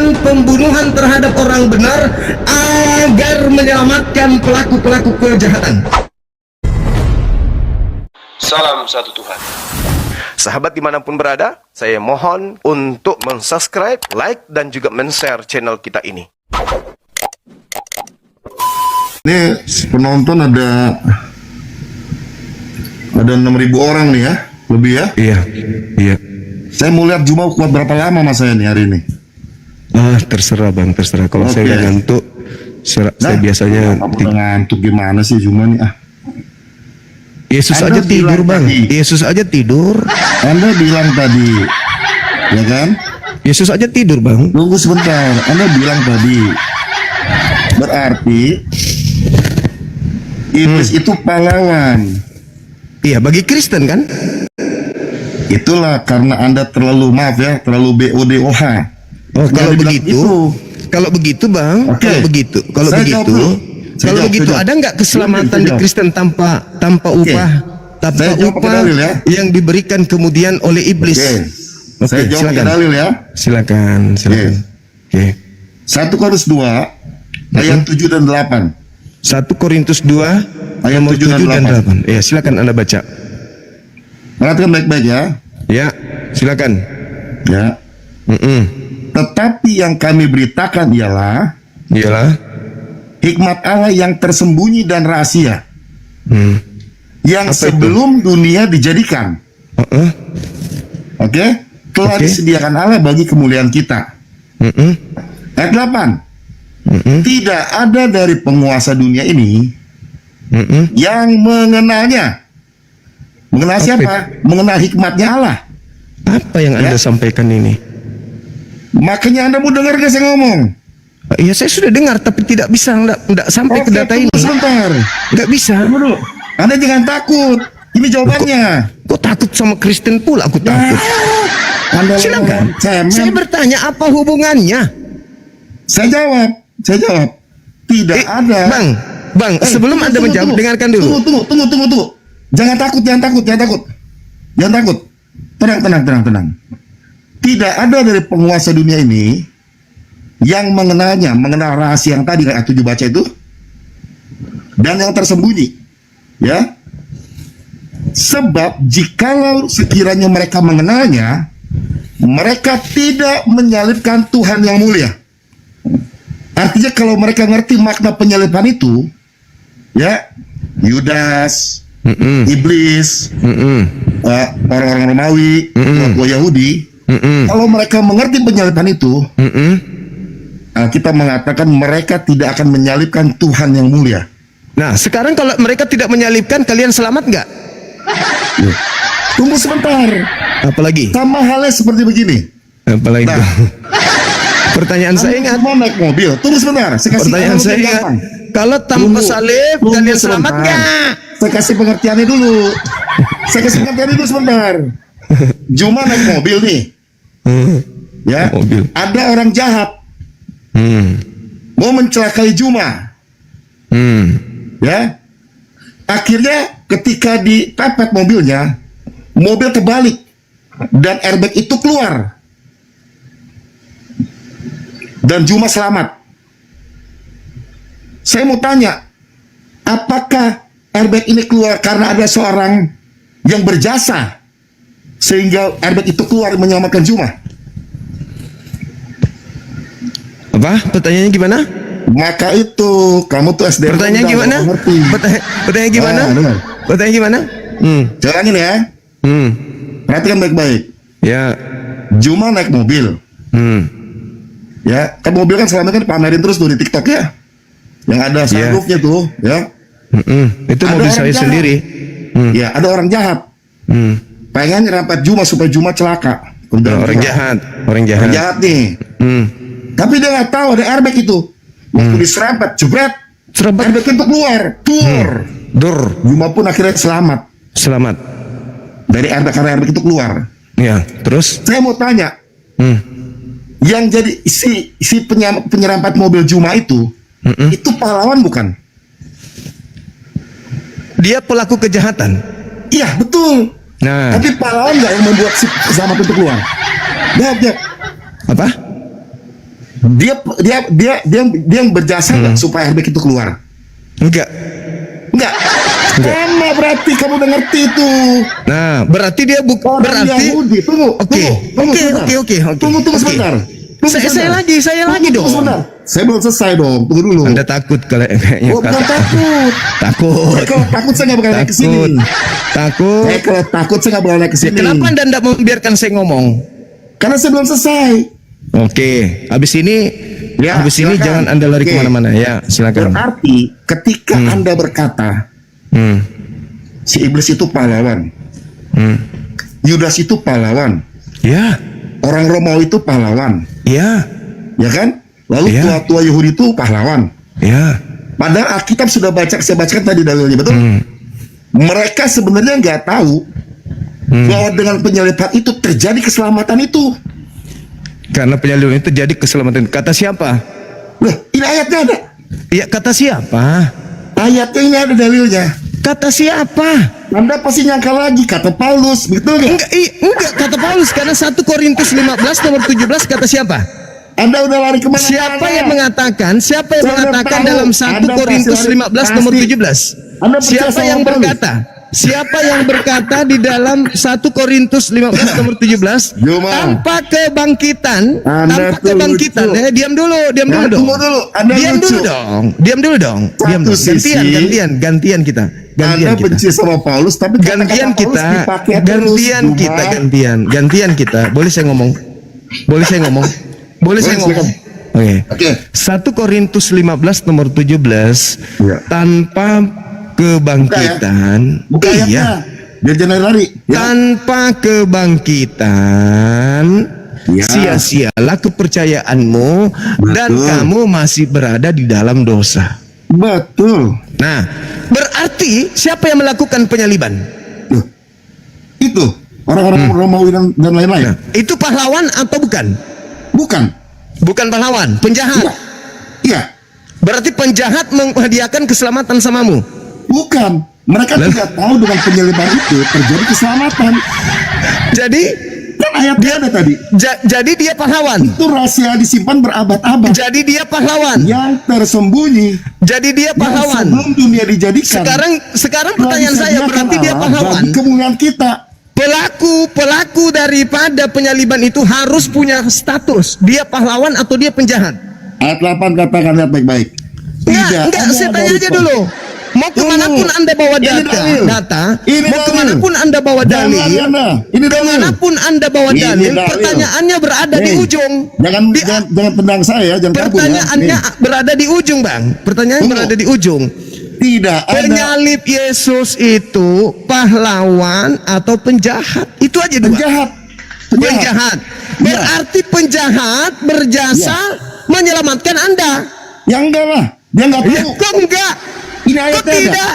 melakukan pembunuhan terhadap orang benar agar menyelamatkan pelaku-pelaku kejahatan. Salam satu Tuhan. Sahabat dimanapun berada, saya mohon untuk mensubscribe, like, dan juga men-share channel kita ini. Ini penonton ada 6.000 orang nih ya, lebih ya? Iya. Saya mau lihat Juma kuat berapa lama mas saya nih hari ini. Terserah bang, terserah. Kalau Oke. saya udah ngantuk, saya biasanya kamu udah ngantuk gimana sih Juma nih? Yesus Anda aja tidur bilang bang. tadi. Yesus aja tidur. Anda bilang tadi, ya kan? Yesus aja tidur bang. Tunggu sebentar, Anda bilang tadi. Berarti iblis itu pahlawan. Iya, bagi Kristen kan? Itulah karena Anda terlalu terlalu BODOH. Oh, Jangan kalau dibilang begitu, gitu. kalau begitu bang, Oke. kalau begitu, Saya jawab dulu. Saya jawab, saya jawab. ada nggak keselamatan Saya di jawab. Kristen tanpa upah, tanpa Saya jawab pakai upah dalil ya. yang diberikan kemudian oleh iblis? Oke. Saya jawab pakai dalil ya. Silakan. Oke. 1 Korintus 2 ayat 7 dan 8. 1 Korintus 2 Ayat nomor 7 dan 8. Ya, silakan Anda baca. Perhatikan baik-baik ya. Ya, silakan. Ya. Tetapi yang kami beritakan ialah Iyalah. hikmat Allah yang tersembunyi dan rahasia, yang Apa itu? sebelum dunia dijadikan. Oke? Telah Oke. disediakan Allah bagi kemuliaan kita. Ayat 8. Tidak ada dari penguasa dunia ini yang mengenalnya. Mengenal Apa siapa? Mengenal hikmatnya Allah. Apa yang Anda Ya. sampaikan ini? Makanya Anda mau dengar gak saya ngomong? Iya, saya sudah dengar, tapi tidak bisa, enggak sampai ke data ini. tunggu sebentar. Enggak bisa. Tunggu dulu. Anda jangan takut. Ini jawabannya. Kok takut sama Kristen pula? Aku takut. Anda Silakan. cemen. Saya bertanya apa hubungannya? Saya jawab. Tidak ada. Bang, sebelum Anda menjawab, dengarkan dulu. Tunggu. Jangan takut. Tenang. Tidak ada dari penguasa dunia ini yang mengenal rahasia yang tadi ayat 7 baca itu, dan yang tersembunyi. Ya. Sebab jikalau sekiranya mereka mengenalnya, mereka tidak menyalibkan Tuhan yang mulia. Artinya kalau mereka ngerti makna penyaliban itu, ya, Yudas, iblis, orang-orang Romawi, kelompok Yahudi, kalau mereka mengerti penyaliban itu, kita mengatakan mereka tidak akan menyalibkan Tuhan yang mulia. Nah, sekarang kalau mereka tidak menyalibkan, kalian selamat nggak? Tunggu sebentar. Apalagi? Sama halnya seperti begini. Apalagi? Nah. Pertanyaan saya ingat. Mau naik mobil. Tunggu sebentar. Saya kasih Pertanyaan saya analogi ingat. gampang. Kalau tanpa Tunggu. salib, Tunggu kalian sebentar. selamat nggak? Saya kasih pengertiannya dulu. Sebentar. Juma naik mobil nih. Ya. Mobil. Ada orang jahat mau mencelakai Juma. Ya. Akhirnya ketika dipepet mobilnya, mobil terbalik dan airbag itu keluar. Dan Juma selamat. Saya mau tanya, apakah airbag ini keluar karena ada seorang yang berjasa sehingga airbag itu keluar menyelamatkan Juma? Apa? Pertanyaannya gimana? Maka itu kamu tuh SDM. Pertanyaannya gimana? Pertanyaan gimana? dengar. Pertanyaan gimana? Jalanin ya. Perhatikan baik-baik. Ya. Juma naik mobil. Ya, kan mobil kan selama kan pamerin terus tuh di TikTok ya. Yang ada sunroofnya tuh, ya. Itu Ada mobil orang saya jahat. sendiri. Ya, ada orang jahat. Pengen nyerempet Juma supaya Juma celaka. Orang jahat. Orang jahat nih. Tapi dia nggak tahu ada airbag itu. Waktu diserempet, jebret, airbag itu keluar, Dur. Juma pun akhirnya selamat Selamat. dari airbag karena airbag itu keluar. Ya, terus? Saya mau tanya, yang jadi si penyerempet mobil Juma itu pahlawan bukan? Dia pelaku kejahatan. Iya betul. Nah, Tapi pahlawan nggak yang membuat si selamat itu keluar? Jawab. apa? Dia yang berjasa nggak supaya airbag itu keluar? Enggak. Enggak. Sama berarti kamu udah ngerti itu. Nah, berarti dia Orang berarti Yahudi. Tunggu Oke. Tunggu sebentar. Saya lagi Tunggu dong. sebentar. Saya belum selesai dong. Tunggu dulu. Anda takut kalau kayaknya Bukan takut. takut. Kalau takut saya nggak bakal naik ke sini. Takut. Kalau takut saya nggak bakal naik ke sini. Kenapa Anda tidak membiarkan saya ngomong? Karena saya belum selesai. Oke, habis ini Ya, silakan. jangan Anda lari Oke. kemana-mana. Ya, silakan. Berarti ketika Anda berkata Hmm. si iblis itu pahlawan, Hmm. Yudas itu pahlawan, Ya, orang Romawi itu pahlawan, ya, ya kan? Lalu Ya. tua-tua Yahudi itu pahlawan. ya. Padahal Alkitab sudah saya bacakan tadi dalilnya, betul? Mereka sebenarnya nggak tahu bahwa dengan penyaliban itu terjadi keselamatan itu. Karena penyaliban itu jadi keselamatan. Kata siapa? Loh, ini ayatnya ada. Ya, kata siapa? Ayatnya ini ada dalilnya. Kata siapa? Anda pasti nyangka lagi, kata Paulus, betul nggak? Enggak, kata Paulus. Karena 1 Korintus 15 nomor 17 kata siapa? Anda udah lari kemana? Siapa yang mengatakan? Siapa yang Saya mengatakan tahu. dalam 1 Anda Korintus pasti 15 lari- nomor pasti. 17? Anda percaya Siapa sama yang Paulus? berkata? Siapa yang berkata di dalam 1 Korintus 15 nomor 17 Joma. tanpa kebangkitan, Anda tanpa tuh kebangkitan. lucu. Diam dulu dong. Tunggu dulu, Anda Diam lucu. dulu dong. Diam dulu dong. Diam Satu dong. sisi, Gantian kita. Anda benci sama Paulus, tapi Gantian kata-kata Paulus kita, dipakai terus, Joma. gantian kita. Boleh saya ngomong? Boleh saya ngomong? Boleh saya ngomong? silakan. Oke. Oke. 1 Korintus 15 nomor 17 Ya. tanpa kebangkitan. Buka ayatnya. Iya. Biar jangan lari. Ya. Tanpa kebangkitan, Ya. sia-sialah kepercayaanmu dan Betul. kamu masih berada di dalam dosa. Betul. Nah, berarti siapa yang melakukan penyaliban? Tuh. Itu orang-orang Romawi dan lain-lain. Nah, itu pahlawan atau bukan? Bukan. Bukan pahlawan, penjahat. Iya. Berarti penjahat menghadiahkan keselamatan samamu. Bukan. Mereka Lalu? tidak tahu dengan penyaliban itu terjadi keselamatan. Jadi, Kan ayatnya ada tadi. jadi dia pahlawan. Itu rahasia disimpan berabad-abad. Jadi dia pahlawan. Yang tersembunyi. Jadi dia Yang pahlawan. sebelum dunia dijadikan. Sekarang telah pertanyaan saya, disediakan berarti dia Allah pahlawan. bagi kemuliaan kita. Pelaku daripada penyaliban itu harus punya status. Dia pahlawan atau dia penjahat? Ayat 8 katakan lihat baik-baik. Enggak, ada saya tanya dari aja Paulus. dulu. Mau kemanapun Anda bawa Ini dalil. data, Ini mau dalil. kemanapun Anda bawa Jangan dalil, Anda. Ini dalil. kemanapun Anda bawa Ini dalil, dalil. pertanyaannya berada di Nih, ujung. Jangan tendang saya, jangan kabur ya. Pertanyaannya Nih, berada di ujung, Bang. Pertanyaannya Tunggu. berada di ujung. tidak ada. Penyalib Yesus itu pahlawan atau penjahat? Itu aja dua. Penjahat. Penjahat. Berarti penjahat berjasa menyelamatkan Anda. Ya enggak lah. Dia enggak Ya, tahu. kok enggak? Ini Kok ayatnya ada. tidak?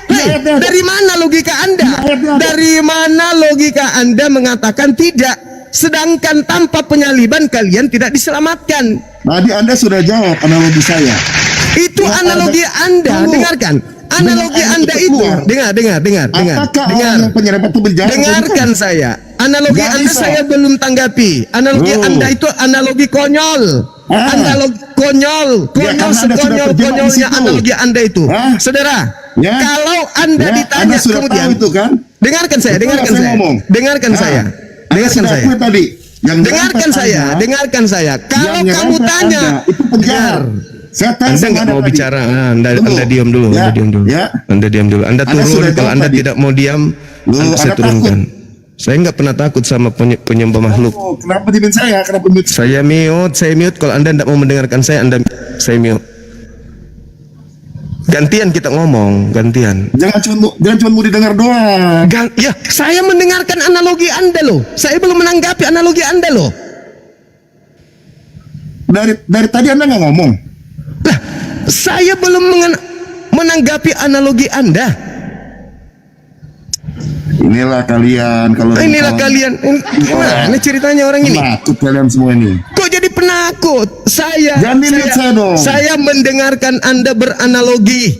Ini Hei, ayatnya ada. dari mana logika Anda? Ini ayatnya ada. Dari mana logika Anda mengatakan tidak? Sedangkan tanpa penyaliban kalian tidak diselamatkan. Tadi Anda sudah jawab analogi saya. Itu Ya, analogi Anda. Tunggu. Dengarkan. Analogi Dengan Anda ayat itu itu. keluar. Dengar. Apakah orang yang penyerempet itu berjalan? Dengarkan saya. Analogi Nggak Anda bisa. saya belum tanggapi. Analogi Oh. Anda itu analogi konyol. Analogi konyol. Ya, karena Anda sudah Konyol-konyolnya terjebak di situ. analogi Anda itu. Hah? Saudara, Ya. kalau Anda Ya, ditanya Anda sudah kemudian, tahu itu kan? dengarkan saya, Betul dengarkan nggak saya saya. ngomong? Dengarkan Ah, saya. Anda Dengarkan sudah saya. akui tadi. Yang Dengarkan nyerempet saya, Anda, dengarkan saya. Kalau yang kamu nyerempet tanya, Anda, itu penjahat. Saya tanya Anda sama nggak Anda mau tadi. bicara, Tunggu. Anda diam dulu, Ya, Anda diam dulu, ya. Anda diam dulu. Anda Anda turun sudah kalau jawab Anda tadi. tidak mau diam, Loh, saya Anda turunkan. Saya nggak pernah takut sama penyembah makhluk. Oh, kenapa dimin saya? Kenapa dimin saya? Saya mute. Kalau Anda tidak mau mendengarkan saya saya mute. Gantian kita ngomong, gantian. Jangan cuma mau didengar doang. Ya, saya mendengarkan analogi Anda loh. Saya belum menanggapi analogi Anda loh. Dari tadi Anda nggak ngomong. Lah, saya belum menanggapi analogi Anda. Inilah kalian kalau Inilah kalian. Gimana ceritanya orang ini? Takut kalian semua ini. Kok jadi penakut? Jangan dilihat saya dong. Saya mendengarkan Anda beranalogi.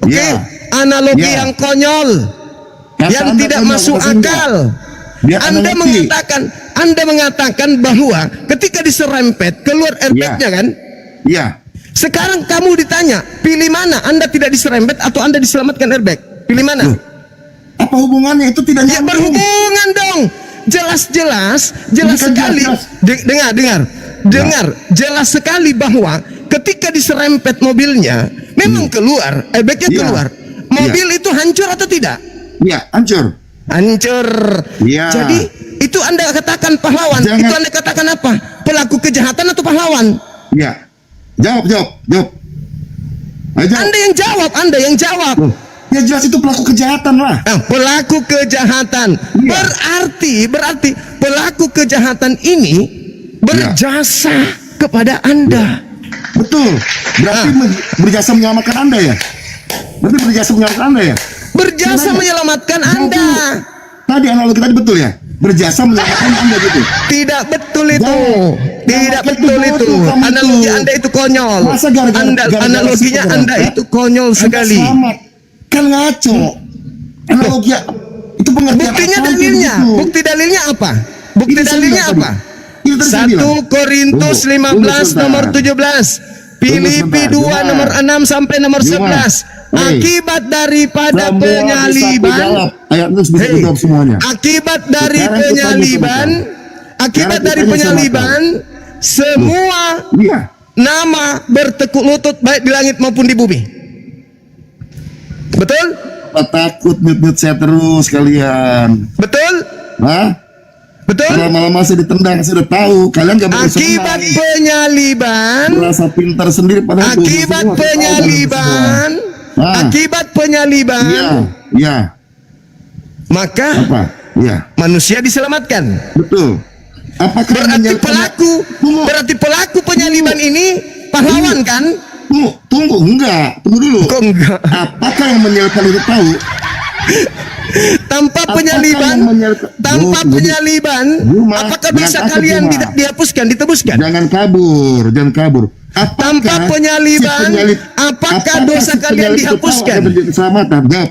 Oke? Ya. Analogi Ya. yang konyol. Kata yang Anda tidak konyol, masuk kata saya akal. Biar Anda ngerti. Anda mengatakan bahwa ketika diserempet keluar airbag-nya kan? Iya. Sekarang kamu ditanya, pilih mana? Anda tidak diserempet atau Anda diselamatkan airbag? Pilih mana? Loh, apa hubungannya? Itu tidak Ya nyambung. berhubungan dong. Jelas Bukan sekali. jelas. Dengar. Jelas sekali bahwa ketika diserempet mobilnya, memang keluar, airbagnya Iya. keluar. Mobil itu hancur atau tidak? Iya, hancur. Hancur. Iya. Jadi itu Anda katakan pahlawan. Jangan. Itu Anda katakan apa? Pelaku kejahatan atau pahlawan? Iya. Jawab. Ayo jawab. Anda yang jawab. Loh, ya jelas itu pelaku kejahatan lah. Pelaku kejahatan. Iya. Berarti pelaku kejahatan ini berjasa kepada Anda. Betul. Berarti berjasa menyelamatkan Anda ya? Berjasa Sebenarnya, menyelamatkan jawab Anda. dulu. Tadi analogi tadi betul ya? Berjasa menyelamatkan Anda gitu. Tidak betul itu. Jawab. Tidak Jawab betul itu itu. bodoh kamu itu. Analogi Anda itu konyol. Masa gara-gara Analoginya super Anda berat, itu konyol Anda sekali. selamat. Kan ngaco. Analogi itu pengertian Buktinya apaan dalilnya. gitu. Bukti dalilnya apa? Bukti Itu saya dalilnya bilang apa? tadi. Itu tadi saya 1 bilang. Korintus Tunggu 15 sebentar. nomor 17. Filipi 2 sebentar. nomor 6 sampai nomor Juma. 11. Hei. Akibat daripada Semua bisa penyaliban. jawab. Ayat itu bisa Hei, jawab semuanya. akibat dari Sekarang kita penyaliban, Sekarang kita tanya penyaliban, semua Iya. nama bertekuk lutut baik di langit maupun di bumi. Betul? Apa takut mute saya terus kalian? Betul? Hah? Betul? Kalau malam masih ditendang, saya udah tahu. Kalian gak boleh Akibat senang. penyaliban, Merasa pintar sendiri padahal bodoh akibat semua. penyaliban, Ah. akibat penyaliban, Iya. maka Apa? Iya. manusia diselamatkan. Betul. Apakah Berarti pelaku penyaliban ini pahlawan kan? Tunggu, enggak. Tunggu dulu. Kok enggak? Apakah yang menyalahkan itu tahu? Tanpa Apakah penyaliban, yang menyalahkan- tanpa Tunggu. penyaliban, Juma, apakah jangan dosa takut, kalian Juma. dihapuskan, ditebuskan? Jangan kabur. Apakah Tanpa penyaliban, si apakah dosa si kalian penyalip itu tahu dihapuskan? akan terjadi keselamatan? Jawab.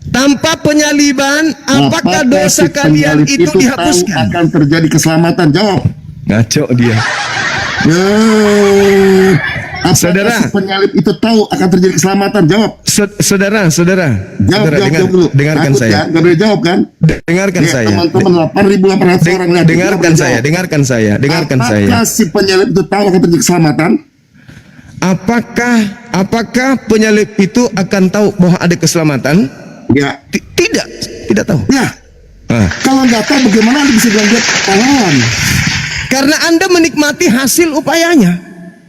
Tanpa penyaliban, apakah dosa si kalian penyalip itu tahu dihapuskan? akan terjadi keselamatan? Jawab. Ngaco dia. Apakah Saudara. si penyalip itu tahu akan terjadi keselamatan? Jawab. Saudara, Jawab dengar, dulu. dengarkan Takut saya. Kan? Gak boleh jawab kan? Dengarkan Ya, saya. teman-teman 8.800 orang lihat. Dengarkan saya, dengarkan saya. Apakah si penyalip itu tahu akan terjadi keselamatan? Apakah penyalip itu akan tahu bahwa ada keselamatan? Ya. Tidak tahu. Ya. Ah. Kalau nggak tahu bagaimana Anda bisa bilang dia pahlawan? Karena Anda menikmati hasil upayanya.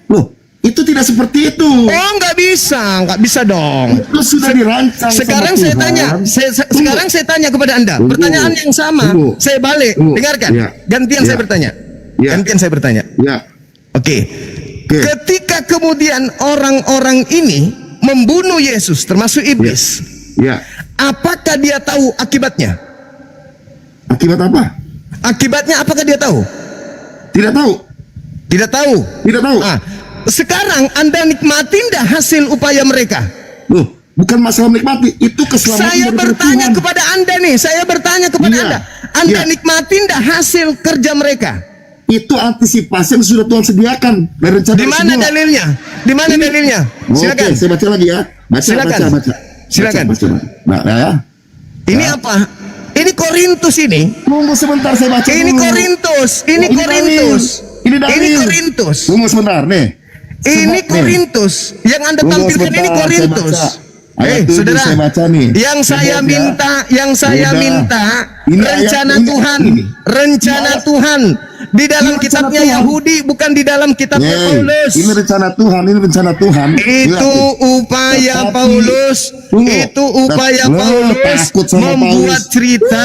Loh, itu tidak seperti itu. Oh, nggak bisa dong. Itu sudah dirancang. Sekarang sama saya Tuhan. tanya, sekarang saya tanya kepada Anda, Tunggu. pertanyaan yang sama, Tunggu. saya balik, Tunggu. dengarkan, Ya. gantian Ya. saya bertanya, Ya. gantian saya bertanya. Ya. Oke. Oke. Ketika kemudian orang-orang ini membunuh Yesus, termasuk iblis, Ya. apakah dia tahu akibatnya? Akibat apa? Akibatnya apakah dia tahu? Tidak tahu. Tidak tahu. Tidak tahu. Ah, sekarang Anda nikmatin dah hasil upaya mereka. Loh, bukan masalah menikmati, itu keselamatan. Saya dari bertanya Tuhan. kepada Anda nih, saya bertanya kepada Iya. Anda Iya. nikmatin dah hasil kerja mereka? Itu antisipasi yang sudah Tuhan sediakan dari rencana Di mana semua. dalilnya? Di mana dalilnya? Silakan. Oke, saya baca lagi ya. Silakan. Baca. Silakan. Baca. Nah, ya. Ini apa? Ini Korintus ini. Tunggu sebentar saya baca Ini dulu. Korintus. Ini Oh, Korintus. Ini dalil. Ini Korintus. Tunggu sebentar nih. Ini Nih. Korintus. Yang Anda Tunggu tampilkan sebentar, ini saya Korintus. baca. Ayat 7 saudara, saya baca nih. yang saya Sebab ya. minta, Udah. Ini rencana ayat- Tuhan, ini. rencana Ini. Tuhan di dalam Ini kitabnya rencana Tuhan. Yahudi, bukan di dalam kitabnya Hey, Paulus. ini rencana Tuhan, ini rencana Tuhan. Itu Lihat, upaya Tetapi- Paulus, Tunggu. itu upaya Nah, Paulus takut sama membuat Paulus. cerita.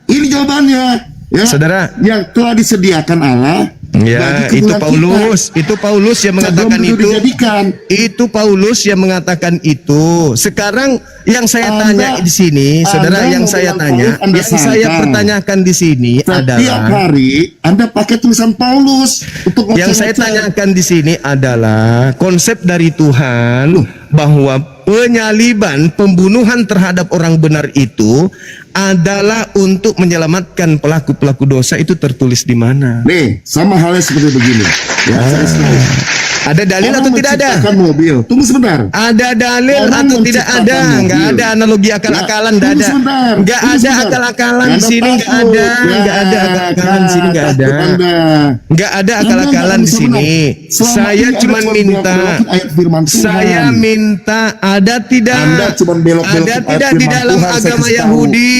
Ini jawabannya. Ya, Saudara. yang telah disediakan Allah. Ya, bagi itu kebutuhan Paulus, kita. itu Paulus yang mengatakan Sebelum itu. dijadikan. Itu Paulus yang mengatakan itu. Sekarang yang saya Anda- tanya di sini, saudara, Anda yang mau saya bilang tanya, Paulus, Anda yang saya sangkal. pertanyakan di sini Setiap adalah, hari Anda pakai tulisan Paulus untuk yang saya ngoceh-ngoceh. tanyakan di sini adalah konsep dari Tuhan bahwa penyaliban, pembunuhan terhadap orang benar itu adalah untuk menyelamatkan pelaku-pelaku dosa, itu tertulis di mana? Nih, sama halnya seperti begini. Ya, saya selalu. Ada dalil Orang atau tidak ada? menciptakan mobil. Tunggu sebentar. Ada dalil Orang atau tidak menciptakan ada? mobil. Nggak ada analogi akal-akalan, nggak Tunggu ada. sebentar, Nggak tunggu ada sebentar. akal-akalan di Anda sini, nggak takut. ada. Ya, Nggak ada akal-akalan di sini, nggak ada. takut Anda. Nggak ada akal-akalan di sini. Selama Saya ini Anda cuma cuma minta, belok-belokin ayat firman Tuhan. saya minta ada tidak? Anda cuma belok-belokin Ada ayat tidak di firman dalam Tuhan, saya agama kasih tahu. Yahudi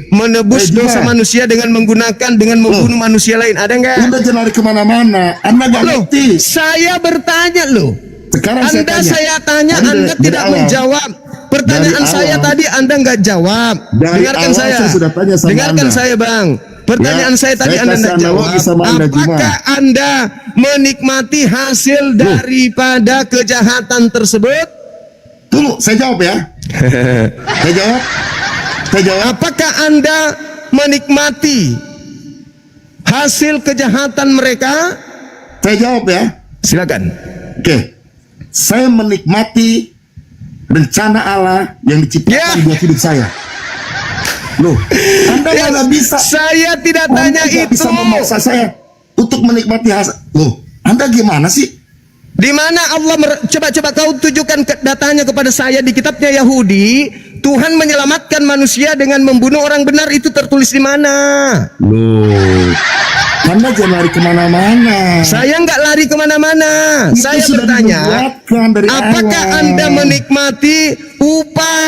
menebus Juga. dosa manusia dengan membunuh manusia lain? Ada nggak? Anda jangan lari kemana-mana. Anda nggak Loh, ngerti. saya bertanya loh. Sekarang Saya tanya, Anda dari tidak awal. menjawab. Pertanyaan Dari saya awal. tadi Anda nggak jawab. Dari Dengarkan awal saya. saya sudah tanya sama Dengarkan Anda. saya, Bang. Pertanyaan Ya, saya tadi saya Anda kasih nggak jawab. analogi sama Anda, Juma. Apakah Anda menikmati hasil daripada kejahatan tersebut? Tunggu, saya jawab ya. Saya jawab. Saya jawab. Apakah Anda menikmati hasil kejahatan mereka? Saya jawab ya. Silakan. Oke. Saya menikmati rencana Allah yang diciptakan Ya. buat hidup saya. Loh, Anda Ya, mana bisa? saya tidak Anda tanya nggak itu. bisa memaksa saya untuk menikmati hasil. Loh, Anda gimana sih? Di mana Allah coba kau tunjukkan datanya kepada saya di kitabnya Yahudi, Tuhan menyelamatkan manusia dengan membunuh orang benar, itu tertulis di mana? Loh, Anda jangan lari kemana-mana. Saya nggak lari kemana-mana. Itu Saya sudah bertanya, dibuatkan dari apakah awal. Anda menikmati upah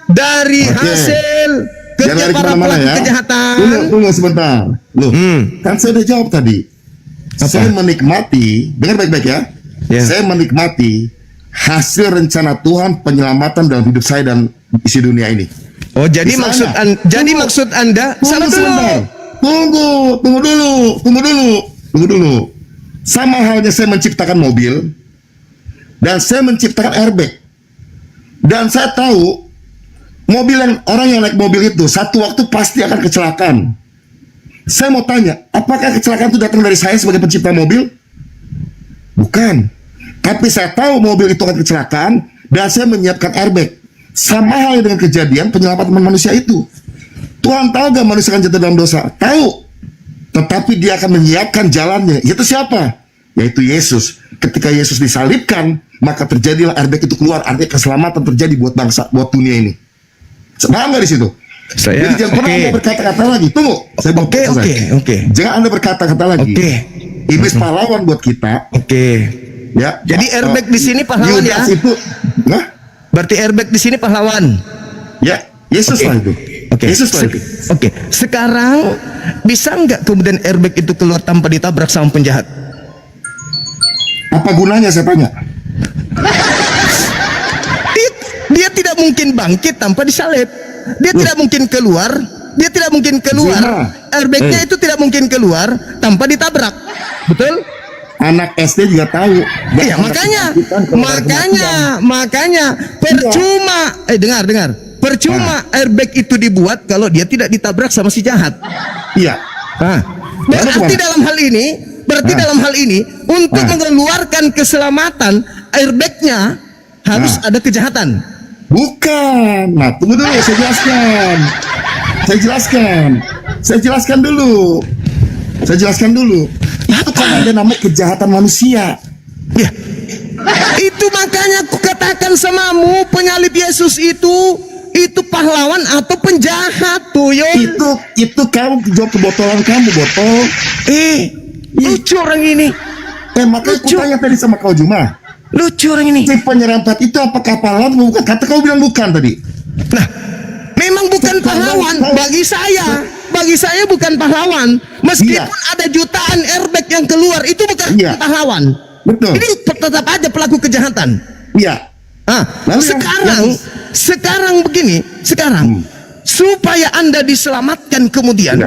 dari Oke. hasil Jangan kerja lari para kemana-mana pelaku ya. kejahatan? Tunggu sebentar. Loh, kan saya udah jawab tadi. Apa? Saya menikmati, dengar baik-baik ya. Ya. Saya menikmati hasil rencana Tuhan penyelamatan dalam hidup saya dan isi dunia ini. Oh, jadi Di sana. maksud Anda, salah dulu. sebentar. Tunggu dulu. Sama halnya saya menciptakan mobil dan saya menciptakan airbag. Dan saya tahu orang yang naik mobil itu satu waktu pasti akan kecelakaan. Saya mau tanya, apakah kecelakaan itu datang dari saya sebagai pencipta mobil? Bukan. Tapi saya tahu mobil itu akan kecelakaan dan saya menyiapkan airbag. Sama halnya dengan kejadian penyelamatan manusia itu. Tuhan tahu gak manusia akan jatuh dalam dosa? Tahu. Tetapi dia akan menyiapkan jalannya. Itu siapa? Yaitu Yesus. Ketika Yesus disalibkan, maka terjadilah airbag itu keluar. Artinya keselamatan terjadi buat bangsa, buat dunia ini. Paham gak di situ? Saya, Jadi jangan pernah oke. Anda berkata-kata lagi. Tunggu. Saya mau selesai. Oke. Jangan Anda berkata-kata lagi. Oke. Iblis pahlawan buat kita. Oke. Ya. Jadi airbag di sini pahlawan ya? Yudas itu, nah, Berarti airbag di sini pahlawan. ya, Yesus Oke. lah itu. Oke. Yesus lah itu. Oke. Sekarang bisa nggak kemudian airbag itu keluar tanpa ditabrak sama penjahat? Apa gunanya saya tanya? Dia tidak mungkin bangkit tanpa disalib. Dia tidak mungkin keluar. Dia tidak mungkin keluar. Zina. Airbagnya itu tidak mungkin keluar tanpa ditabrak. Betul? Anak SD juga tahu. Iya, makanya percuma. Dengar. Percuma airbag itu dibuat kalau dia tidak ditabrak sama si jahat. Iya. Berarti dalam hal ini untuk mengeluarkan keselamatan, airbagnya harus ada kejahatan. Bukan. Nah, tunggu dulu, saya jelaskan dulu. Itu kan ada namanya kejahatan manusia. Ya. Itu makanya aku katakan samamu, penyalib Yesus itu pahlawan atau penjahat tuh, Yon. Itu kamu jawab kebotolan kamu, botol. Lucu orang ini. Makanya aku tanya tadi sama kau Juma. Lucu orang ini. Si penyerempet itu apakah pahlawan? Bukan. Kata kau bilang bukan tadi. Nah, memang bukan pahlawan bagi saya. Bagi saya bukan pahlawan. Meskipun ada jutaan airbag yang keluar, itu bukan pahlawan. Betul. Ini tetap aja pelaku kejahatan. Iya. Sekarang begini, supaya Anda diselamatkan kemudian,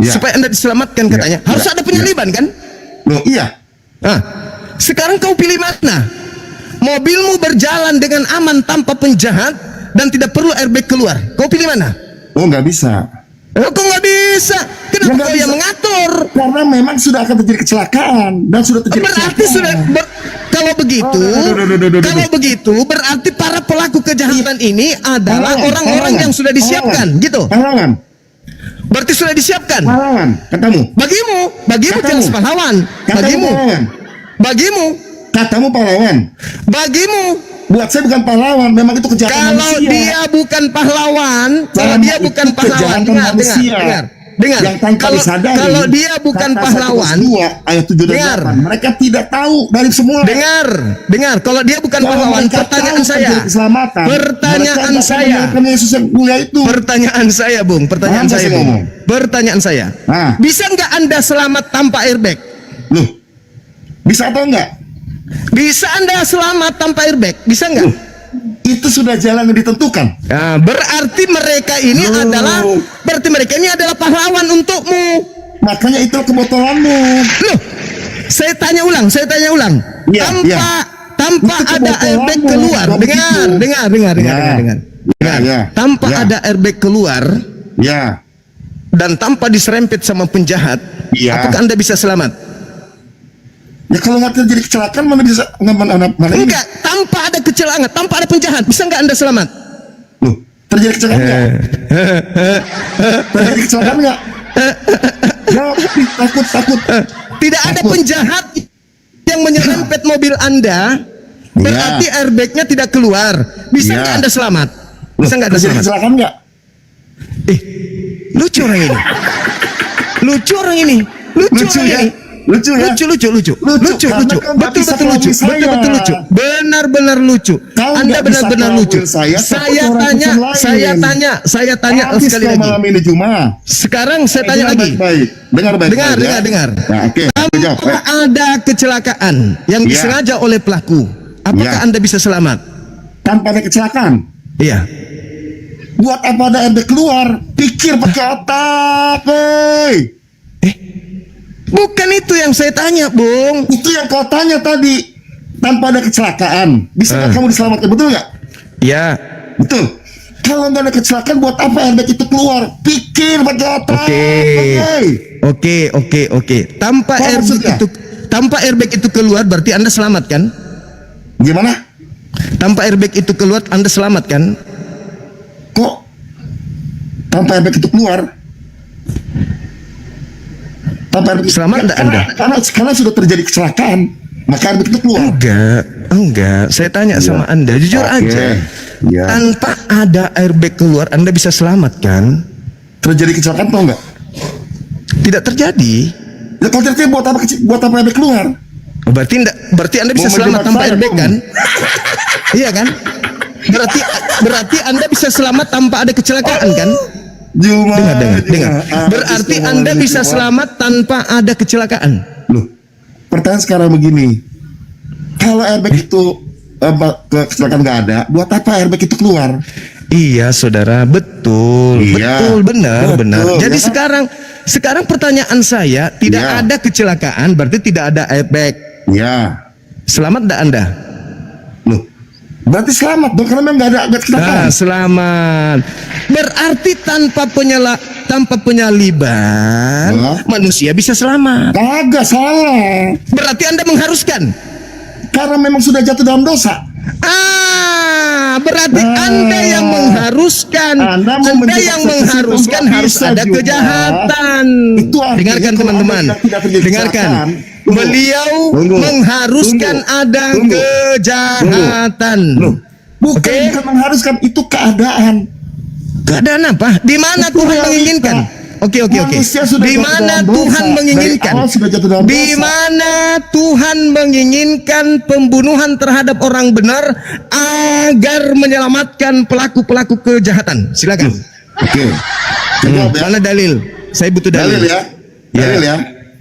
supaya Anda diselamatkan katanya, harus ada penyaliban kan? Loh, iya. Sekarang kau pilih mana? Mobilmu berjalan dengan aman tanpa penjahat dan tidak perlu airbag keluar. Kau pilih mana? Oh, nggak bisa. Kok nggak bisa? Kenapa nggak kau yang bisa. mengatur? Karena memang sudah akan terjadi kecelakaan dan sudah terjadi Berarti kecelakaan. sudah kalau begitu, kalau begitu berarti para pelaku kejahatan ini adalah orang-orang yang sudah disiapkan, gitu. Pahlawan, Berarti sudah disiapkan. pahlawan, katamu. Bagimu Katamu. jelas pahlawan. Katamu Bagimu, pahlawan. bagimu, Katamu pahlawan. bagimu. Buat saya bukan pahlawan, memang itu kejahatan Kalau manusia. dia bukan pahlawan, kalau Sama dia itu bukan pahlawan, kejahatan manusia. dengar. Yang tanpa Kalau disadari. kalau dia bukan kata pahlawan, 1 ayat 7 dan dengar. 8. Mereka tidak tahu dari semula. dengar. Kalau dia bukan Kalau pahlawan, mereka pertanyaan tahu saya, terjadi keselamatan, pertanyaan mereka akan saya, menyalahkan Yesus yang mulia itu. pertanyaan saya, Bung, pertanyaan Apa saya, sih Bung. ngomong? Pertanyaan saya, Ah. bisa nggak Anda selamat tanpa airbag? Loh, bisa atau enggak? Bisa Anda selamat tanpa airbag? Bisa nggak? Itu sudah jalan yang ditentukan. Nah, berarti mereka ini adalah pahlawan untukmu. Makanya itu kebotolanmu. Loh, saya tanya ulang. Ya, Tanpa Itu ada kebotolanmu, airbag keluar. kalau begitu. Dengar. Ya. Tanpa Ya. ada airbag keluar Ya, dan tanpa diserempet sama penjahat, Ya. apakah Anda bisa selamat? ya kalau nggak terjadi kecelakaan mana bisa mana ini? Enggak, tanpa ada kecelakaan, tanpa ada penjahat, bisa nggak Anda selamat? Loh, terjadi kecelakaan nggak? Terjadi kecelakaan nggak? Jawab, takut. Tidak ada Takut. penjahat yang menyerempet mobil Anda, berarti airbagnya tidak keluar. Bisa Ya. nggak Anda selamat? Loh, Bisa nggak Anda terjadi selamat? kecelakaan nggak? Lucu orang ini. Lucu orang ini. Lucu ya? Lucu ya? Lucu. Karena kau nggak bisa Betul kelabui lucu. saya. Betul lucu. Benar-benar lucu. Kau Anda nggak bisa benar-benar kelabui lucu. saya, Saya takut orang tanya, urusan lain. saya tanya Habis sekali kau lagi. malam ini cuma. Sekarang saya tanya Dengar lagi. baik-baik. Dengar baik-baik. Dengar. Nah, oke. Aku jawab. Tanpa ada kecelakaan yang Ya. disengaja oleh pelaku, apakah Ya. Anda bisa selamat? Tanpa ada kecelakaan. Iya. Buat apa ada airbag keluar? Pikir pakai otak, hei. Bukan itu yang saya tanya, Bung. Itu yang kau tanya tadi. Tanpa ada kecelakaan, bisa nggak kamu diselamatkan? Betul nggak? Ya. Betul. Kalau nggak ada kecelakaan, buat apa airbag itu keluar? Pikir pakai otak. Hei. Oke. Tanpa Apa maksudnya? airbag itu keluar berarti Anda selamat kan? Gimana? Tanpa airbag itu keluar Anda selamat kan? Kok tanpa airbag itu keluar? Tanpa airbag Selamat nggak Anda? Karena sudah terjadi kecelakaan, maka airbag itu keluar. Enggak. Saya tanya sama Anda, jujur Oke. aja. Ya. Tanpa ada airbag keluar Anda bisa selamat kan? Terjadi kecelakaan atau enggak? Tidak terjadi. Ya kalau terjadi buat apa airbag keluar? Berarti Anda bisa Mau selamat menjebak tanpa saya, airbag Bung. kan? Iya kan? Berarti Anda bisa selamat tanpa ada kecelakaan kan? Juma. Dengar. Berarti Anda bisa selamat tanpa ada kecelakaan. Loh, pertanyaan sekarang begini. Kalau airbag itu kecelakaan nggak ada, buat apa airbag itu keluar? Iya, saudara, betul, Iya, benar. betul, Jadi ya kan? sekarang pertanyaan saya, tidak Iya. ada kecelakaan, berarti tidak ada airbag. Ya. Selamat tidak Anda? Loh, berarti selamat dong karena memang nggak ada kecelakaan. Nah, selamat. Berarti tanpa penyaliban, Hah? manusia bisa selamat. Kagak salah. Berarti Anda mengharuskan. Karena memang sudah jatuh dalam dosa. Berarti Anda yang mengharuskan. Anda mau Anda menjebak yang saya ke mengharuskan situ, harus bisa ada juga. kejahatan. Itu artinya Dengarkan kalau teman-teman. Anda tidak terjadi Dengarkan. kecelakaan, tunggu. Beliau Tunggu. mengharuskan Tunggu. ada Tunggu. kejahatan. Loh, bukan Oke. bukan mengharuskan, itu keadaan. Keadaan apa? Di mana Itu Tuhan realita. menginginkan? Oke. Manusia sudah Di jatuh mana dalam Tuhan dosa. menginginkan? Dari awal sudah jatuh dalam Di dosa. mana Tuhan menginginkan pembunuhan terhadap orang benar agar menyelamatkan pelaku-pelaku kejahatan? Silakan. Oke. Jawab ya. Mana dalil? Saya butuh Dalil dalil. ya. Dalil ya.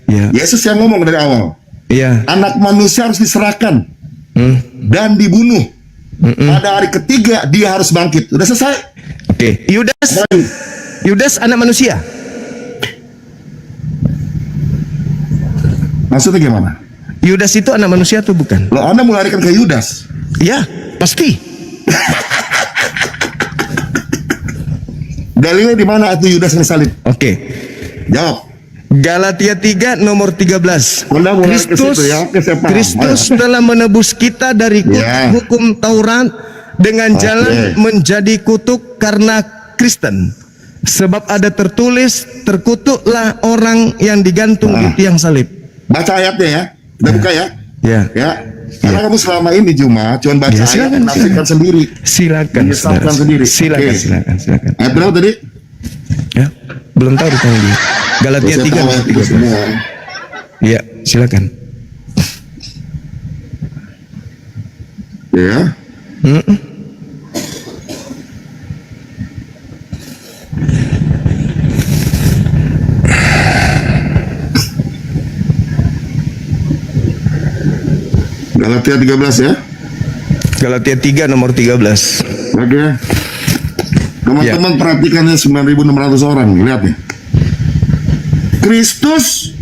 Ya. Yesus yang ngomong dari awal. Iya. Anak manusia harus diserahkan dan dibunuh. Pada hari ketiga dia harus bangkit. Udah selesai? Oke. Yudas. Baik. Yudas anak manusia. Maksudnya gimana? Yudas itu anak manusia atau bukan? Lo Anda melarikan ke Yudas. Iya, pasti. Dalilnya di mana itu Yudas yang salib? Oke. Jawab. Galatia 3 nomor 13. Anda mulai ke situ ya, oke, saya paham. Kristus telah menebus kita dari kutuk Ya. hukum Taurat dengan Oke. jalan menjadi kutuk karena Kristen. Sebab ada tertulis, terkutuklah orang yang digantung di tiang salib. Baca ayatnya ya. Kita buka ya. Ya. Ya. Karena kamu selama ini cuma baca Ya, ayat, silakan, menafsirkan sendiri. Silakan, Menyesatkan saudara. sendiri. Silakan, Oke. silakan. Ayat berapa tadi? Ya, belum tahu ditanya dia. Galatia Saya 3 tahu ayat itu semua. Ya, silakan. Ya. Galatia 13 ya. Galatia 3 nomor 13. Oke. Teman-teman perhatikannya 9.600 orang. Lihat nih. Kristus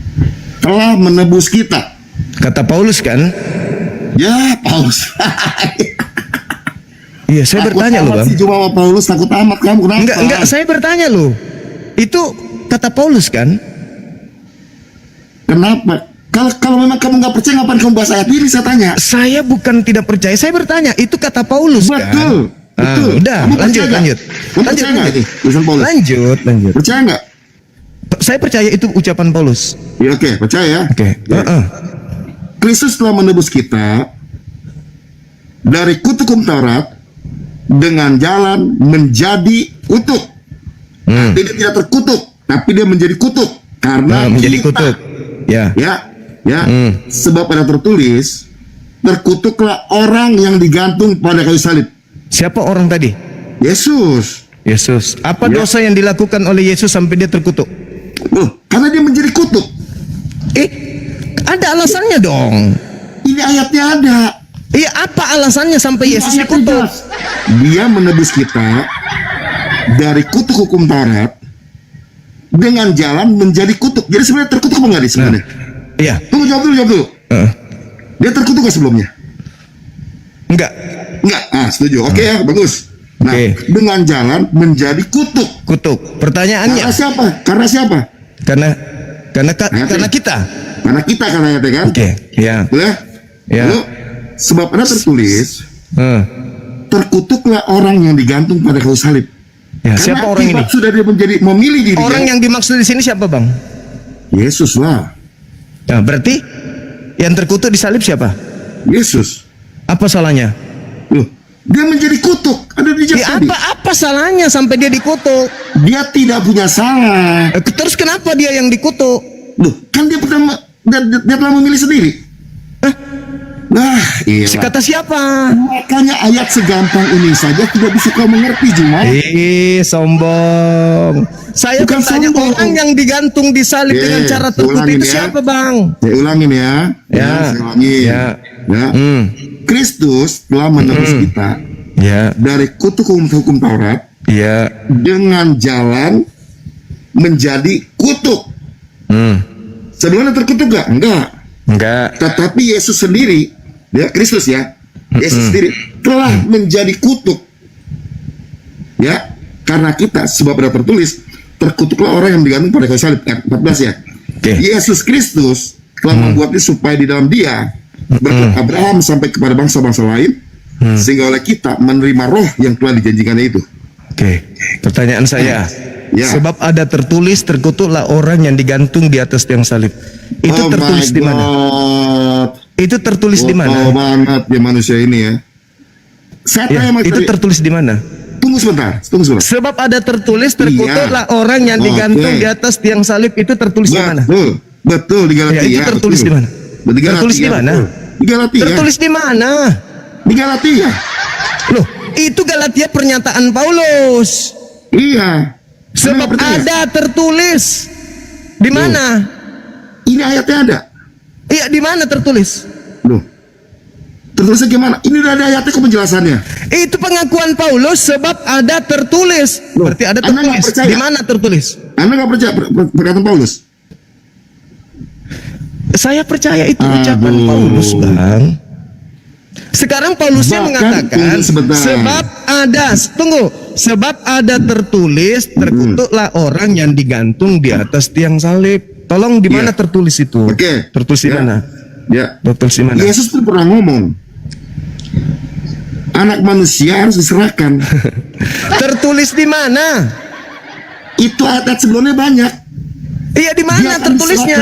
telah menebus kita. Kata Paulus kan? Ya, Paulus. Iya, saya bertanya loh, Bang. Si cuma sama Paulus takut amat kamu kenapa? Enggak, saya bertanya loh. Itu kata Paulus kan? Kenapa? Kalau memang kamu nggak percaya, ngapain kamu bahas ayat ini? Saya tanya. Saya bukan tidak percaya, saya bertanya. Itu kata Paulus kan? Betul. Betul. Udah, Kamu lanjut. percaya nggak? Kamu percaya nggak ini? Tulisan Paulus. Lanjut. Percaya nggak? Saya percaya itu ucapan Paulus. Ya, oke, percaya ya. Oke. Ya. Kristus telah menebus kita dari kutuk hukum Taurat dengan jalan menjadi kutuk. Dia tidak terkutuk, tapi dia menjadi kutuk karena Menjadi kita. kutuk. Ya. Ya. Sebab ada tertulis, terkutuklah orang yang digantung pada kayu salib. Siapa orang tadi? Yesus. Yesus. Apa Ya. dosa yang dilakukan oleh Yesus sampai dia terkutuk? Karena dia menjadi kutuk. Ada alasannya dong. Ini ayatnya ada. Iya, apa alasannya sampai Yesus Ayatnya dikutuk? jelas. Dia menebus kita dari kutuk hukum Taurat dengan jalan menjadi kutuk. Jadi sebenarnya terkutuk apa enggak nih sebenarnya? Iya. Tunggu, jawab dulu. Dia terkutuk nggak sebelumnya? Enggak. Enggak. Setuju. Oke ya, bagus. Nah, Oke. dengan jalan menjadi kutuk. Kutuk. Pertanyaannya, Karena siapa? Karena siapa? karena kita. Karena kita kan ayatnya kan? Oke. Ya. Boleh? Ya. Lalu, sebab ada tertulis, Eh. terkutuklah orang yang digantung pada kayu salib. Ya, Karena siapa orang ini? akibat sudah dia menjadi memilih dirinya. Orang yang dimaksud di sini siapa, Bang? Yesus lah. Nah, berarti yang terkutuk di salib siapa? Yesus. Apa salahnya? Loh, dia menjadi kutuk. Ada di Ya, tadi. apa salahnya sampai dia dikutuk? Dia tidak punya salah. Terus kenapa dia yang dikutuk? Loh, kan dia pertama dia telah memilih sendiri. Nah, iya. Kata siapa? Makanya ayat segampang ini saja tidak bisa kau mengerti, Juma. Sombong. Saya Bukan bertanya, sombong. orang yang digantung di salib dengan cara terkutuk ulangin itu ya. siapa, Bang? Saya ulangin ya. Ya. Saya ulangin. Ya. Ya. Kristus telah menebus kita Ya, dari kutuk hukum Taurat ya. dengan jalan menjadi kutuk. Sebelumnya terkutuk gak? Enggak. Tetapi Yesus sendiri, ya Kristus ya, Yesus sendiri telah menjadi kutuk. Ya, karena kita, sebab ada tertulis, terkutuklah orang yang digantung pada kayu salib. 14 ya. Oke. Yesus Kristus telah membuatnya supaya di dalam Dia berkat Abraham sampai kepada bangsa-bangsa lain, sehingga oleh kita menerima roh yang telah dijanjikannya itu. Oke. Pertanyaan saya. Ya. Sebab ada tertulis, terkutuklah orang yang digantung di atas tiang salib. Itu Oh tertulis my di mana? God. Itu tertulis di mana? Oh banget ya manusia ini ya. Saya Ya, tanya Mas itu tadi. tertulis di mana? Tunggu sebentar. Sebab ada tertulis, terkutuklah orang yang digantung Oke. di atas tiang salib. Itu tertulis di mana? Betul di Galatia. Ya, itu tertulis di mana? Di Galatia, Tertulis di mana? betul. Di Galatia. Tertulis di mana? Di Galatia. Loh, itu Galatia pernyataan Paulus. Iya. Sebab Anda percaya? ada tertulis. Di mana? Ini ayatnya ada. Iya, di mana tertulis? Loh. Tertulisnya gimana? Ini udah ada ayatnya kok penjelasannya. Itu pengakuan Paulus sebab ada tertulis. Loh, Berarti ada Anda nggak tertulis. percaya? Di mana tertulis? Anda nggak percaya perkataan Paulus? Saya percaya itu Aduh. ucapan Paulus, Bang. Sekarang Paulusnya Bahkan, mengatakan tunggu sebentar. sebab ada tertulis, terkutuklah orang yang digantung di atas tiang salib. Tolong di mana Iya. tertulis itu? Oke. Tertulis di Ya. mana? Ya. Tertulis di mana? Yesus pun pernah ngomong, anak manusia harus diserahkan. Tertulis di mana? Itu ayat sebelumnya banyak. Iya, di Dia mana akan tertulisnya?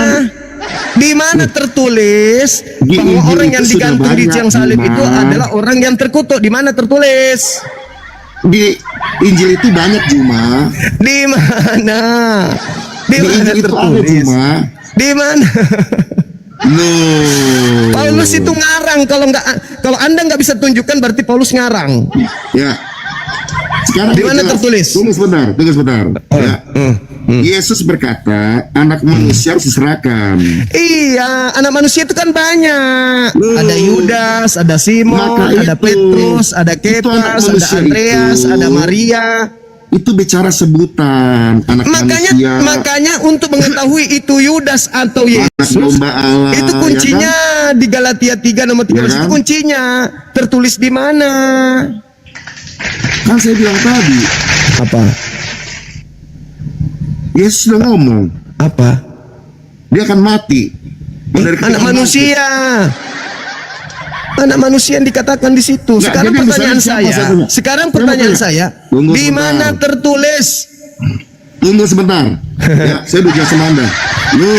Di mana tertulis Di bahwa Injil orang itu yang sudah digantung di banyak, tiang salib Bima. itu adalah orang yang terkutuk? Di mana tertulis? Di Injil itu banyak, Juma. Di mana? Di Di mana Injil itu ada, tertulis? Juma. Di mana? Loh. Paulus itu ngarang. Kalau Anda nggak bisa tunjukkan berarti Paulus ngarang. Ya. Sekarang Di mana jelas. tertulis? Tunggu sebentar. Ya. Yesus berkata, anak manusia harus diserahkan. Iya, anak manusia itu kan banyak. Loh. Ada Yudas, ada Simon, Maka ada itu. Petrus, ada Itu anak Kepas, ada manusia Andreas, itu. ada Maria. Itu bicara sebutan anak manusia. Makanya untuk mengetahui itu Yudas atau anak Yesus, domba Allah. itu kuncinya di Galatia 3 nomor 13 Ya kan? itu kuncinya. Tertulis di mana? Kan saya bilang tadi, Apa? Yesus sudah ngomong, Apa? dia akan mati. Dari Anak keturunan manusia. Anak manusia yang dikatakan di situ. Nggak, Sekarang jadi pertanyaan misalnya siapa saya. saya tanya? Sekarang Saya pertanyaan mau tanya. saya. Tunggu Di sebentar. mana tertulis? Tunggu sebentar. Ya, saya udah jelas sama Anda. Loh,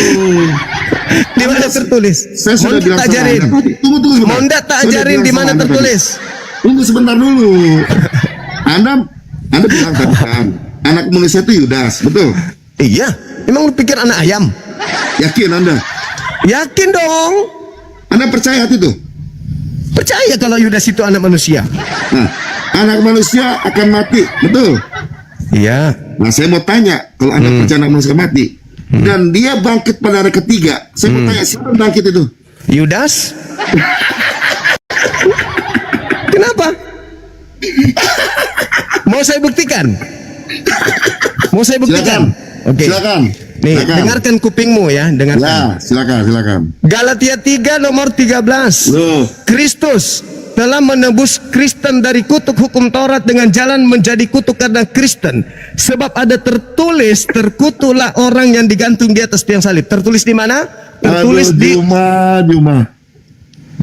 Di mana tertulis? saya sudah Mau bilang tak sama ajarin? Anda tadi. Tunggu sebentar. Mau tak Saya udah ajarin bilang di sama mana Anda tadi. tertulis? Tunggu sebentar dulu. Anda bilang tadi kan, anak manusia itu Yudas, betul? Iya. Emang lu pikir anak ayam? Yakin Anda? Yakin dong. Anda percaya hati itu? Percaya kalau Yudas itu anak manusia? Nah, anak manusia akan mati, betul? Iya. Nah, saya mau tanya, kalau Anda percaya anak manusia mati, dan dia bangkit pada hari ketiga, saya mau tanya, siapa yang bangkit itu? Yudas? Kenapa? Mau saya buktikan? Mau saya buktikan? Oke. Silakan. Nih, Silakan. dengarkan kupingmu ya, dengarkan. Ya, silakan. Galatia 3 nomor 13. Loh, Kristus telah menebus Kristen dari kutuk hukum Taurat dengan jalan menjadi kutuk karena Kristen. Sebab ada tertulis, terkutuklah orang yang digantung di atas tiang salib. Tertulis di mana? Tertulis aduh, di Juma.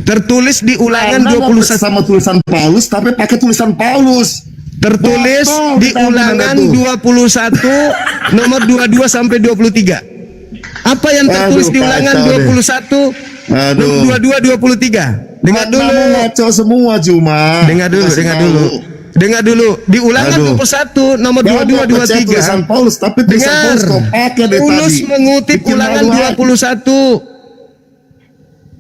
tertulis di Ulangan Anda nggak 21. sama tulisan Paulus, tapi pakai tulisan Paulus. Tertulis Betul, di kita Ulangan benar 21 nomor 22 sampai 23. Apa yang tertulis Aduh, di Ulangan kacau deh. 21 Aduh. nomor 22 23? Dengar dulu. Kamu ngaco semua, Juma. Dengar dulu, Kasih dengar tahu. dulu. Dengar dulu. Di Ulangan Aduh. 21 nomor Kamu 22 percaya tulisan 23. Paulus, tapi tulisan Dengar. Paulus kau pakai dari Paulus tadi. mengutip Bikin Ulangan malu aja. 21.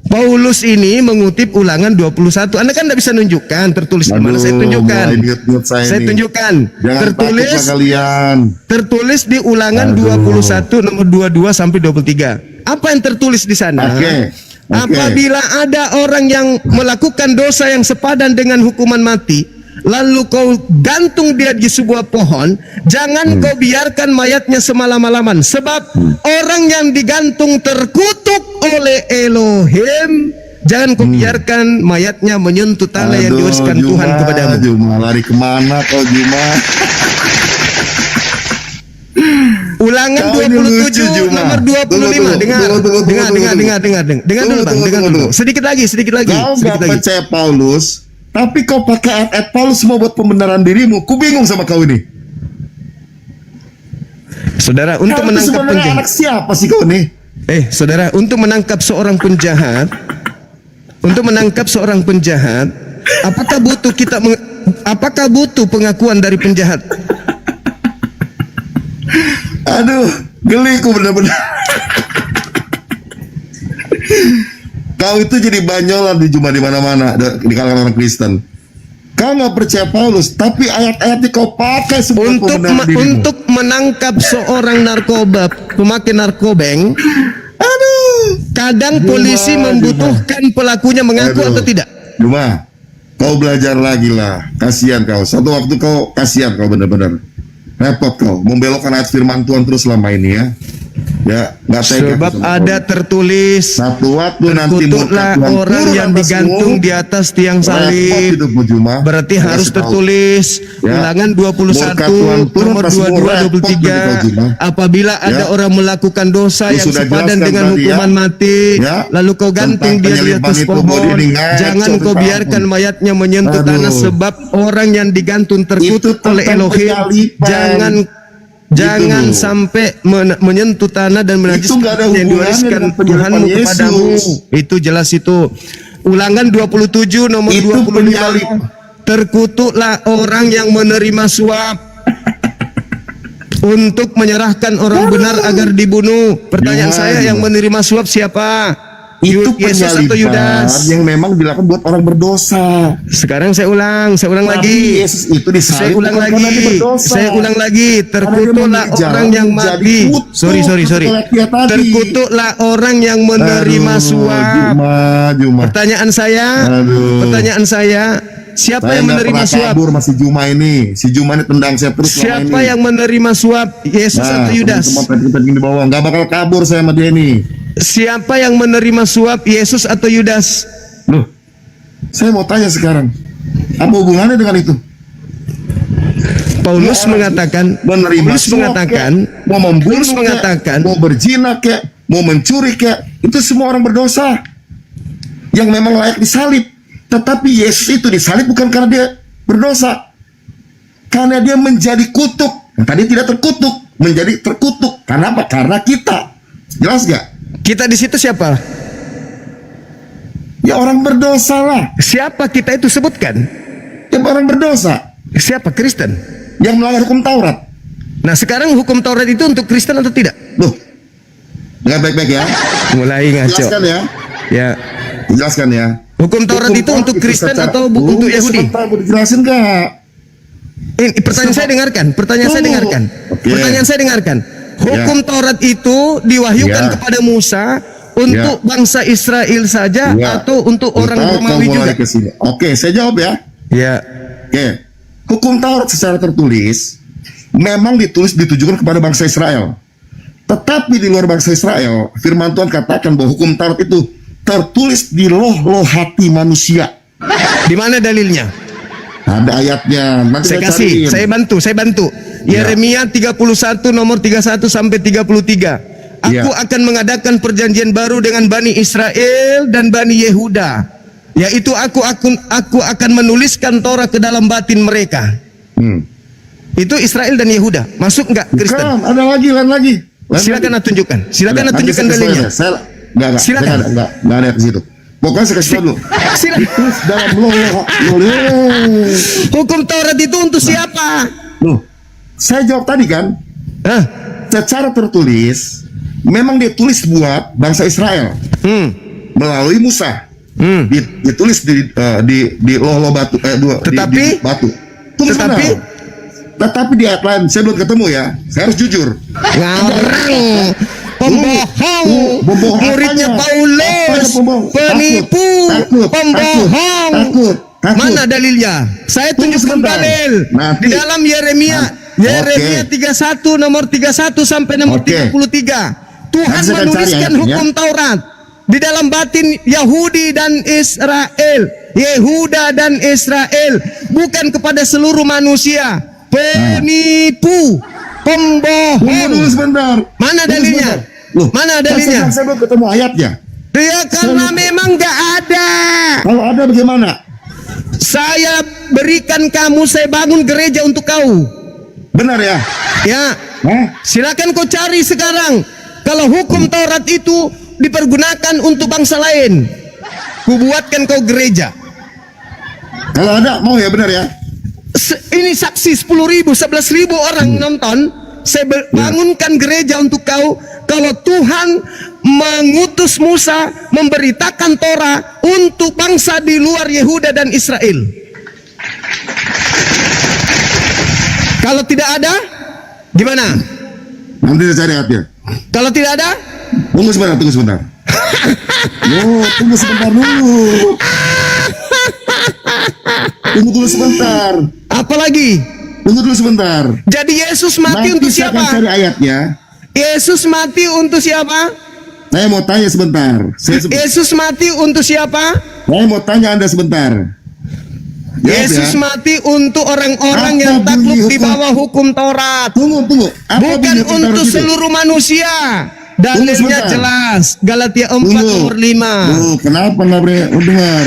Paulus ini mengutip Ulangan 21. Anda kan tidak bisa nunjukkan tertulis di mana. Saya Aduh, tunjukkan. mulai ingat-ingat saya nih. tunjukkan. Jangan Tertulis takut lah kalian. tertulis di Ulangan Aduh. 21 nomor 22 sampai 23. Apa yang tertulis di sana? Oke. Apabila ada orang yang melakukan dosa yang sepadan dengan hukuman mati, lalu kau gantung dia di sebuah pohon, jangan kau biarkan mayatnya semalam-malaman, sebab orang yang digantung terkutuk oleh Elohim. Jangan kau biarkan mayatnya menyentuh tanah yang Aduh, diwariskan Juma, Tuhan kepadamu. Juma, lari kemana kau, Juma? Ulangan Kau ini 27 lucu, Juma. nomor 25. Tunggu, Dengar. tunggu. Dengar dulu Bang, dengar dulu. Tunggu. Sedikit lagi. Kau nggak Sedikit lagi. percaya Paulus, tapi kau pakai ayat Paulus semua buat pembenaran dirimu. Ku bingung sama kau ini. Saudara, untuk Kau itu menangkap sebenarnya penjahat. anak siapa sih kau nih? Saudara, untuk menangkap seorang penjahat, apakah butuh pengakuan dari penjahat? Aduh, geliku benar-benar. Kau itu jadi banyolan di Juma di mana-mana di kalangan orang Kristen. Kau nggak percaya Paulus, tapi ayat-ayatnya kau pakai semua pembenaran dirimu. Untuk menangkap seorang narkoba, pemakai narkobeng, kadang polisi membutuhkan pelakunya mengaku Aduh. atau tidak. Juma, kau belajar lagi lah. Kasihan kau. Satu waktu kau kasihan kau benar-benar. Repot kau membelokkan ayat firman Tuhan terus selama ini ya. Ya, nggak tega. Sebab sama ada Allah. tertulis, Satu waktu nanti terkutuklah murka Tuhan orang turun yang atasmu, digantung di atas tiang repot salib. hidupmu, Juma. Berarti Saya harus kasih tahu. tertulis Ya. Ulangan Murka Tuhan 21 turun nomor atasmu, 22 repot 23 begitu, Juma. apabila ada Ya. orang melakukan dosa Lu yang sudah sepadan jelaskan dengan tadi, hukuman ya. mati, Ya. lalu kau gantung Tentang dia di penyelipan atas itu, mau pohon, diingat, jangan coba kau kamu. biarkan mayatnya menyentuh Aduh. tanah, sebab orang yang digantung terkutuk Itu oleh tentang Elohim. penyalipan. Jangan loh. sampai menyentuh tanah dan menajiskan nggak ada yang hubungannya diwariskan dengan penyalipan Tuhanmu kepadamu. Yesus. Itu jelas itu. Ulangan 27 nomor Itu 25. penyalipan. Terkutuklah orang yang menerima suap untuk menyerahkan orang benar agar dibunuh. Pertanyaan Gimana? saya, yang menerima suap siapa? Itu Yesus atau penyalipan Yudas? yang memang dilakukan buat orang berdosa. Sekarang saya ulang Tapi lagi. Yesus itu disalib Saya ulang bukan karena dia lagi. berdosa. Saya ulang lagi. Terkutuklah Karena dia orang yang menjadi mati. kutuk, Sorry. kata dia tadi. Terkutuklah orang yang menerima Aduh, suap. Juma. Pertanyaan saya, siapa Saya yang nggak menerima pernah suap? kabur masih Juma ini. Si Juma ini tendang saya terus selama Siapa ini. yang menerima suap? Yesus atau Yudas? Cuma peting di bawah. Nggak bakal kabur saya sama dia ini. Siapa yang menerima suap? Yesus atau Yudas? Loh, saya mau tanya sekarang. Apa hubungannya dengan itu? Paulus mengatakan, Menerima Paulus suap mengatakan, kek, mau membunuh Paulus kek, mengatakan, mau berzina kek, mau mencuri kek, itu semua orang berdosa yang memang layak disalib. Tetapi Yesus itu disalib bukan karena dia berdosa, karena dia menjadi kutuk. Yang tadi tidak terkutuk, menjadi terkutuk. Karena apa? Karena kita. Jelas gak? kita di situ siapa? Ya orang berdosa lah. Siapa kita itu sebutkan? Ya orang berdosa Siapa? Kristen. yang melanggar hukum Taurat. Nah, sekarang hukum Taurat itu untuk Kristen atau tidak? Loh, dengar baik-baik ya. Mulai ngaco. Jelaskan ya. Ya. Jelaskan ya. Hukum Taurat itu untuk Kristen atau untuk Yahudi? Sebentar, mau dijelasin gak? Ini pertanyaan saya dengarkan. Pertanyaan saya Oh, dengarkan. oke. Pertanyaan saya dengarkan. Hukum Taurat itu diwahyukan Ya. kepada Musa untuk bangsa Israel saja Ya. atau untuk orang Ntar Romawi kamu juga? lari ke sini. Oke, saya jawab ya. Ya. Oke. Hukum Taurat secara tertulis memang ditujukan kepada bangsa Israel. Tetapi di luar bangsa Israel, firman Tuhan katakan bahwa hukum Taurat itu tertulis di loh hati manusia. Di mana dalilnya? Ada ayatnya. Nanti Saya kasih, cariin. saya bantu. Ya. Yeremia 31 nomor 31 sampai 33. Aku Ya. akan mengadakan perjanjian baru dengan Bani Israel dan Bani Yehuda, yaitu aku akan menuliskan Torah ke dalam batin mereka. Itu Israel dan Yehuda. Masuk enggak Kristen? Bukan, ada lagi, lain lagi. Silakan anda tunjukkan. Silakan anda tunjukkan dalilnya. Saya enggak, Silakan. enggak ada ke situ. Pokoknya saya kasih tahu dulu. Silakan. Terus dalam loh. Hukum Taurat itu untuk siapa? Loh, saya jawab tadi kan, Hah? secara tertulis memang ditulis buat bangsa Israel melalui Musa. Ditulis di loh batu Tetapi- di batu. Tunggu tetapi- sebentar. Tetapi di ayat lain saya belum ketemu ya. Saya harus jujur. Ngarang, pembohong, Pembohong muridnya apanya? Paulus, Apanya pembohong? penipu, Takut, pembohong. takut. Mana dalilnya? Saya Tunggu tunjukkan sebentar. dalil Nanti. di dalam Yeremia. Yeremia 31 nomor 31 sampai nomor Oke. 33. Tuhan Nanti saya akan cari menuliskan ayatnya. hukum Taurat di dalam batin Yahudi dan Israel, Yehuda dan Israel, bukan kepada seluruh manusia. Penipu, Tunggu dulu pembohong. sebentar. Mana Tunggu dalilnya? sebentar. Loh, Mana kan dalilnya? Saya belum ketemu ayatnya. Ya karena memang gak ada. Kalau ada bagaimana? Saya berikan kamu, saya bangun gereja untuk kau. Benar ya? Ya, Hah? silakan kau cari sekarang. Kalau hukum Taurat itu dipergunakan untuk bangsa lain, kubuatkan kau gereja. Kalau ada mau ya, benar ya? Ini saksi 10.000, 11.000 orang nonton. Saya bangunkan gereja untuk kau. Kalau Tuhan mengutus Musa memberitakan Torah untuk bangsa di luar Yehuda dan Israel. Kalau tidak ada, gimana? Nanti saya cari ayatnya. Kalau tidak ada, Tunggu sebentar, tunggu sebentar. Tunggu sebentar dulu. Tunggu dulu sebentar. apalagi? Tunggu dulu sebentar. Jadi Yesus mati Nanti untuk saya akan siapa? cari ayatnya. Yesus mati untuk siapa? Saya mau tanya sebentar. Yesus mati untuk siapa? Saya mau tanya Anda sebentar. Jawab Yesus ya. mati untuk orang-orang Apa yang takluk bunyi di hukum? bawah hukum Taurat. Tunggu. Apa Bukan bunyi hukum untuk Taurat itu? seluruh manusia. Dalilnya sebentar. jelas. Galatia 4 Tunggu. nomor 5. Kenapa nggak boleh dengar?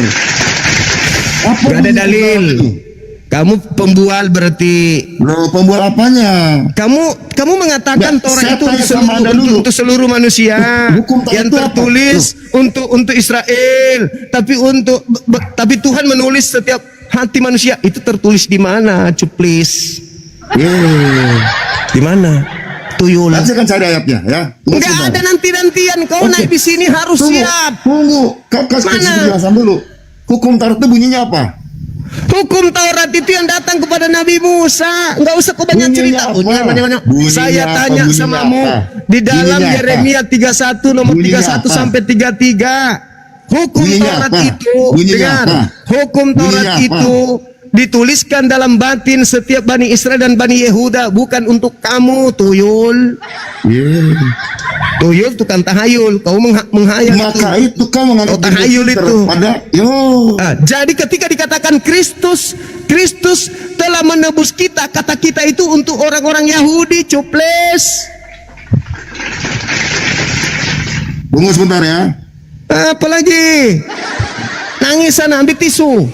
Apa Gak ada bunyi dalil. hukum Taurat itu? Kamu pembual berarti. Loh, pembual apanya? Kamu mengatakan Nggak, Taurat saya itu tanya sama Anda dulu. untuk seluruh manusia. Hukum Taurat Yang itu apa? tertulis untuk Israel, tapi Tuhan menulis setiap hati manusia. Itu tertulis di mana? Cuplis. Di mana? Tuyul. Nanti saya akan cari ayatnya ya. Tunggu Enggak sebentar. ada nanti-nantian. Kau Oke. naik di sini harus siap. Tunggu. Kau kasih Mana? penjelasan dulu. Hukum Taurat itu bunyinya apa? Hukum Taurat itu yang datang kepada Nabi Musa. Enggak usah kau banyak cerita. Bunyinya apa? Banyak. Bunyinya Saya apa? tanya Bunyinya samamu apa? di dalam Bunyinya apa? Yeremia 31 nomor Bunyinya 31 apa? sampai 33. Hukum Bunyinya Taurat apa? itu, Bunyinya dengar. apa? Hukum Taurat Bunyinya apa? itu dituliskan dalam batin setiap Bani Israel dan Bani Yehuda, bukan untuk kamu, tuyul. Tuyul tukang tahayul, kau menghayal Maka itu. itu kau menganggap Oh, tahayul itu. pada Jadi ketika dikatakan Kristus telah menebus kita, kata kita itu untuk orang-orang Yahudi, cuples. tunggu sebentar ya. Apalagi nangis sana, ambil tisu.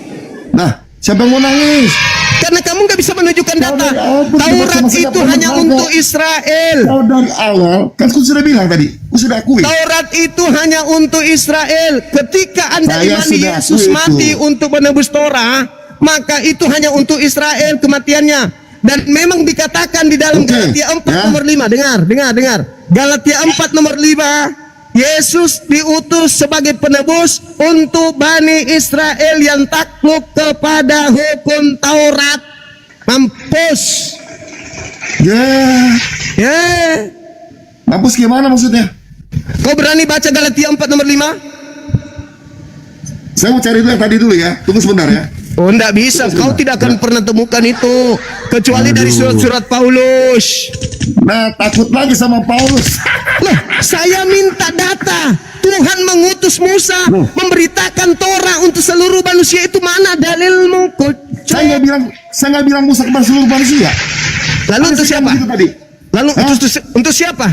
Nah, siapa yang mau nangis? Karena kamu nggak bisa menunjukkan data. Apa, Taurat sama-sama itu pernah hanya ada. untuk Israel. Kau dari awal kan aku sudah bilang tadi, aku sudah akui. Taurat itu hanya untuk Israel. Ketika Anda Saya imani sudah Yesus akui mati itu. untuk menebus Torah, maka itu hanya untuk Israel kematiannya. Dan memang dikatakan di dalam Oke, Galatia 4 ya. nomor 5. Dengar. Galatia 4 nomor 5. Yesus diutus sebagai penebus untuk Bani Israel yang takluk kepada hukum Taurat. Mampus. Ya. Mampus gimana maksudnya? Kau berani baca Galatia 4 nomor 5? Saya mau cari dulu yang tadi dulu ya. Tunggu sebentar ya. Oh, enggak bisa. Kau tidak akan pernah temukan itu kecuali dari surat-surat Paulus. Nah, takut lagi sama Paulus. Loh, saya minta data. Tuhan mengutus Musa memberitakan Torah untuk seluruh manusia, itu mana dalilmu? Saya nggak bilang Musa kepada seluruh manusia. Lalu untuk Saya siapa? bilang begitu tadi. Lalu Hah? untuk siapa?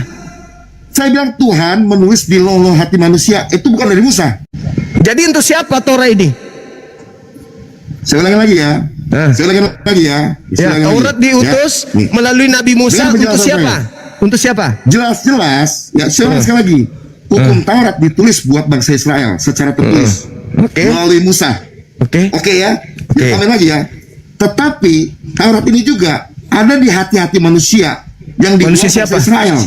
Saya bilang Tuhan menulis di loloh hati manusia. Itu bukan dari Musa. Jadi untuk siapa Torah ini? Saya ulangi lagi ya. Saya ulangi lagi ya. Saya ulangi Taurat lagi. diutus Ya. Nih. melalui Nabi Musa Dengar untuk penjelasan siapa? Untuk siapa? Jelas-jelas. Ya, saya ulangi sekali lagi. Hukum Taurat ditulis buat bangsa Israel secara tertulis Oke. melalui Musa. Oke. Oke ya. Oke. Kita lagi ya. Tetapi Taurat ini juga ada di hati-hati manusia yang dibuat Manusia bangsa siapa? Israel.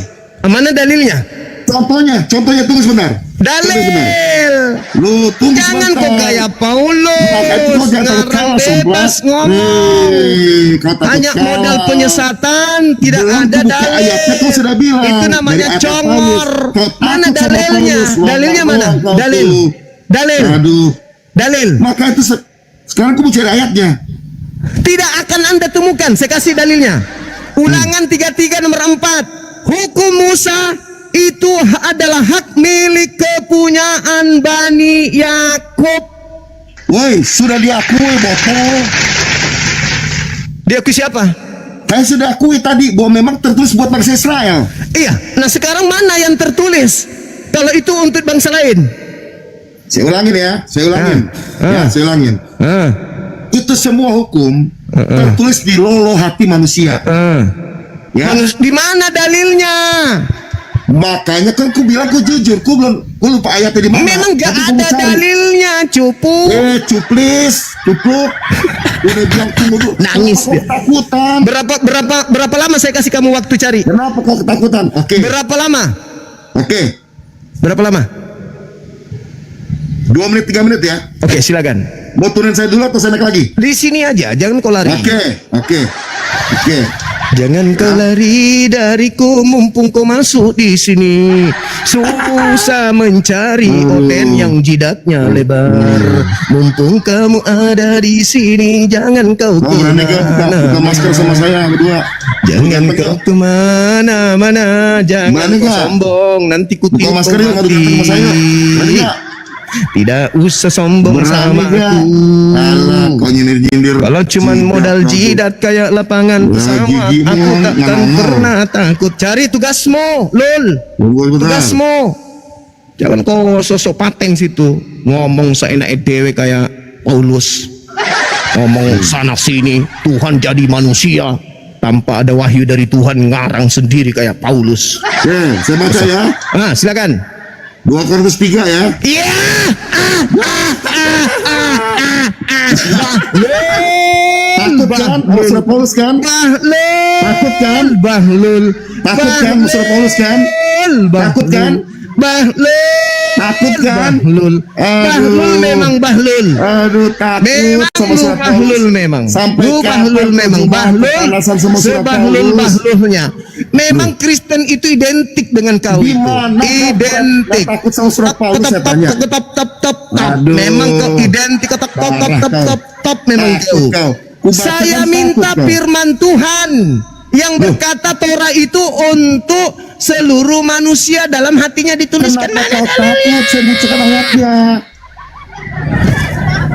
Mana dalilnya? Contohnya tunggu sebentar. Tunggu sebentar. Dalil. Lu tunggu Jangan sebentar. kau kayak Paulus. Maka itu kau jangan Ngarang terkalah, bebas Sombong. ngomong. Kau takut Hanya kalah. modal penyesatan, tidak Belum ada kebuka dalil. ayatnya, kau sudah bilang. Itu namanya Dari atas congor. Paulus. Kau Mana takut sama dalilnya? Paulus. Dalilnya mana? Ngomong kau Dalil. tuh. Dalil. Aduh. Dalil. Maka itu sekarang aku mau cari ayatnya. Tidak akan Anda temukan. Saya kasih dalilnya. Ulangan 33 nomor 4. Hukum Musa itu adalah hak milik kepunyaan Bani Yakub. Woi, sudah diakui botol. Diakui siapa? Saya sudah akui tadi bahwa memang tertulis buat bangsa Israel. Iya. Nah sekarang mana yang tertulis? Kalau itu untuk bangsa lain. Saya ulangin ya, saya ulangin. Ya, saya ulangin. Itu semua hukum tertulis di loloh hati manusia. Ya. Di mana dalilnya? Makanya kan ku bilang ku jujur, ku lupa ayatnya di mana. Memang gak Tapi ku mau ada cari. dalilnya, cupu. Cuplis, cupluk. Udah bilang tunggu dulu. Nangis dia. Kenapa kau ketakutan? Berapa lama saya kasih kamu waktu cari? Kenapa kau ketakutan? Oke. Berapa lama? Oke. Berapa lama? 2 menit 3 menit ya. Oke, silakan. Mau turunin saya dulu atau saya naik lagi? Di sini aja, jangan kau lari. Oke. Jangan kau lari dariku, mumpung kau masuk di sini. Susah mencari oten yang jidatnya lebar. Mumpung kamu ada di sini, jangan kau berani kau buka masker sama saya berdua. Jangan kau kemana-mana, jangan Berani kau nggak? sombong, nanti ku Buka masker yuk, ngadu sama saya. Berani nggak? Tidak usah sombong Berani sama nggak? aku. Alah, kau nyindir-nyindir. Kalau cuman Jidat modal kamu. jidat kayak lapangan Wah, pesawat, gigimu aku takkan nganga-nganga. pernah takut. Cari tugasmu, lol. Tunggu sebentar. Tugasmu. Jangan kau sosok paten situ, ngomong seenak dewe kayak Paulus. Ngomong sana sini, Tuhan jadi manusia. Tanpa ada wahyu dari Tuhan, ngarang sendiri kayak Paulus. Oke, saya baca ya. Silakan. 2 Korintus 3 ya. Iya. Takut kan? Surah Paulus kan? Bahlul. Takut kan? Bahlul. Takut kan? Surah Paulus kan? Takut kan? Bahlul. Takut kan? Bahlul. Aduh. Bahlul memang Bahlul. Aduh, takut Memang sama lu surah Bahlul Paulus. memang. Sampai Lu Bahlul kapan memang. kau Bahlul. kepanasan sama surah Sebahlul Paulus? Bahlulnya. Memang Kristen itu identik dengan kau itu. Gimana kau Identik. nggak takut sama surah Paulus, saya tanya? Top. Aduh. Memang kau identik top. Memang Takut kau. kau. Ku bacakan Saya takut minta kau. firman Tuhan yang berkata Torah itu untuk seluruh manusia, dalam hatinya dituliskan. Kenapa kau takut? Saya bacakan ayatnya.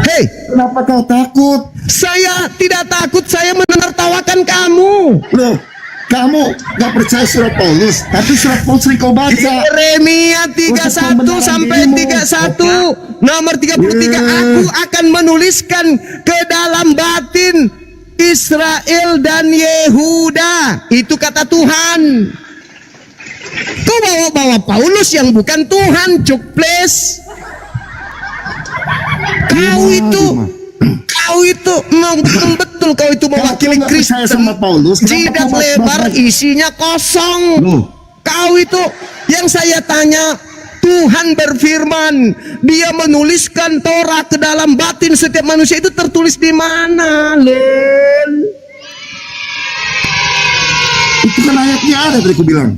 Hei, Kenapa kau takut? saya tidak takut, saya menertawakan kamu. Loh, kamu gak percaya surah Paulus, tapi surah Paulus sering kau baca. Yeremia 31 sampai 31 nomor 33, aku akan menuliskan ke dalam batin Israel dan Yehuda. Itu kata Tuhan. Kau bawa-bawa Paulus yang bukan Tuhan, cuk please. Kau itu memang betul kau itu mewakili Kalau kau nggak percaya Kristen. sama Paulus, kenapa Jidat kau lebar, baca? isinya kosong. Loh. Kau itu yang saya tanya, Tuhan berfirman, Dia menuliskan Torah ke dalam batin setiap manusia, itu tertulis di mana, lol? Itu kan ayatnya ada tadi aku bilang.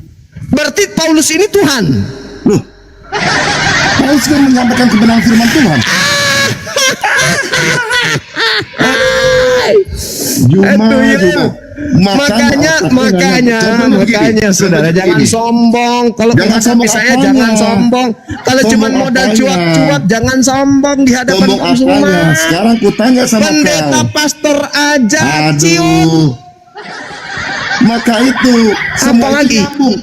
Berarti Paulus ini Tuhan. Loh, Paulus kan menyampaikan kebenaran firman Tuhan. Aduh, ya. Makanya Makanya saudara jangan sombong. Kalau Jangan menghadapi sombong saya apanya? jangan sombong. Kalau Sombong cuma modal apanya? cuap-cuap jangan sombong di hadapan Ngomong kaum semua. apanya? Sekarang ku tanya sama Pendeta kau. pastor aja cium. Aduh. Maka itu semua itu lagi? nyambung.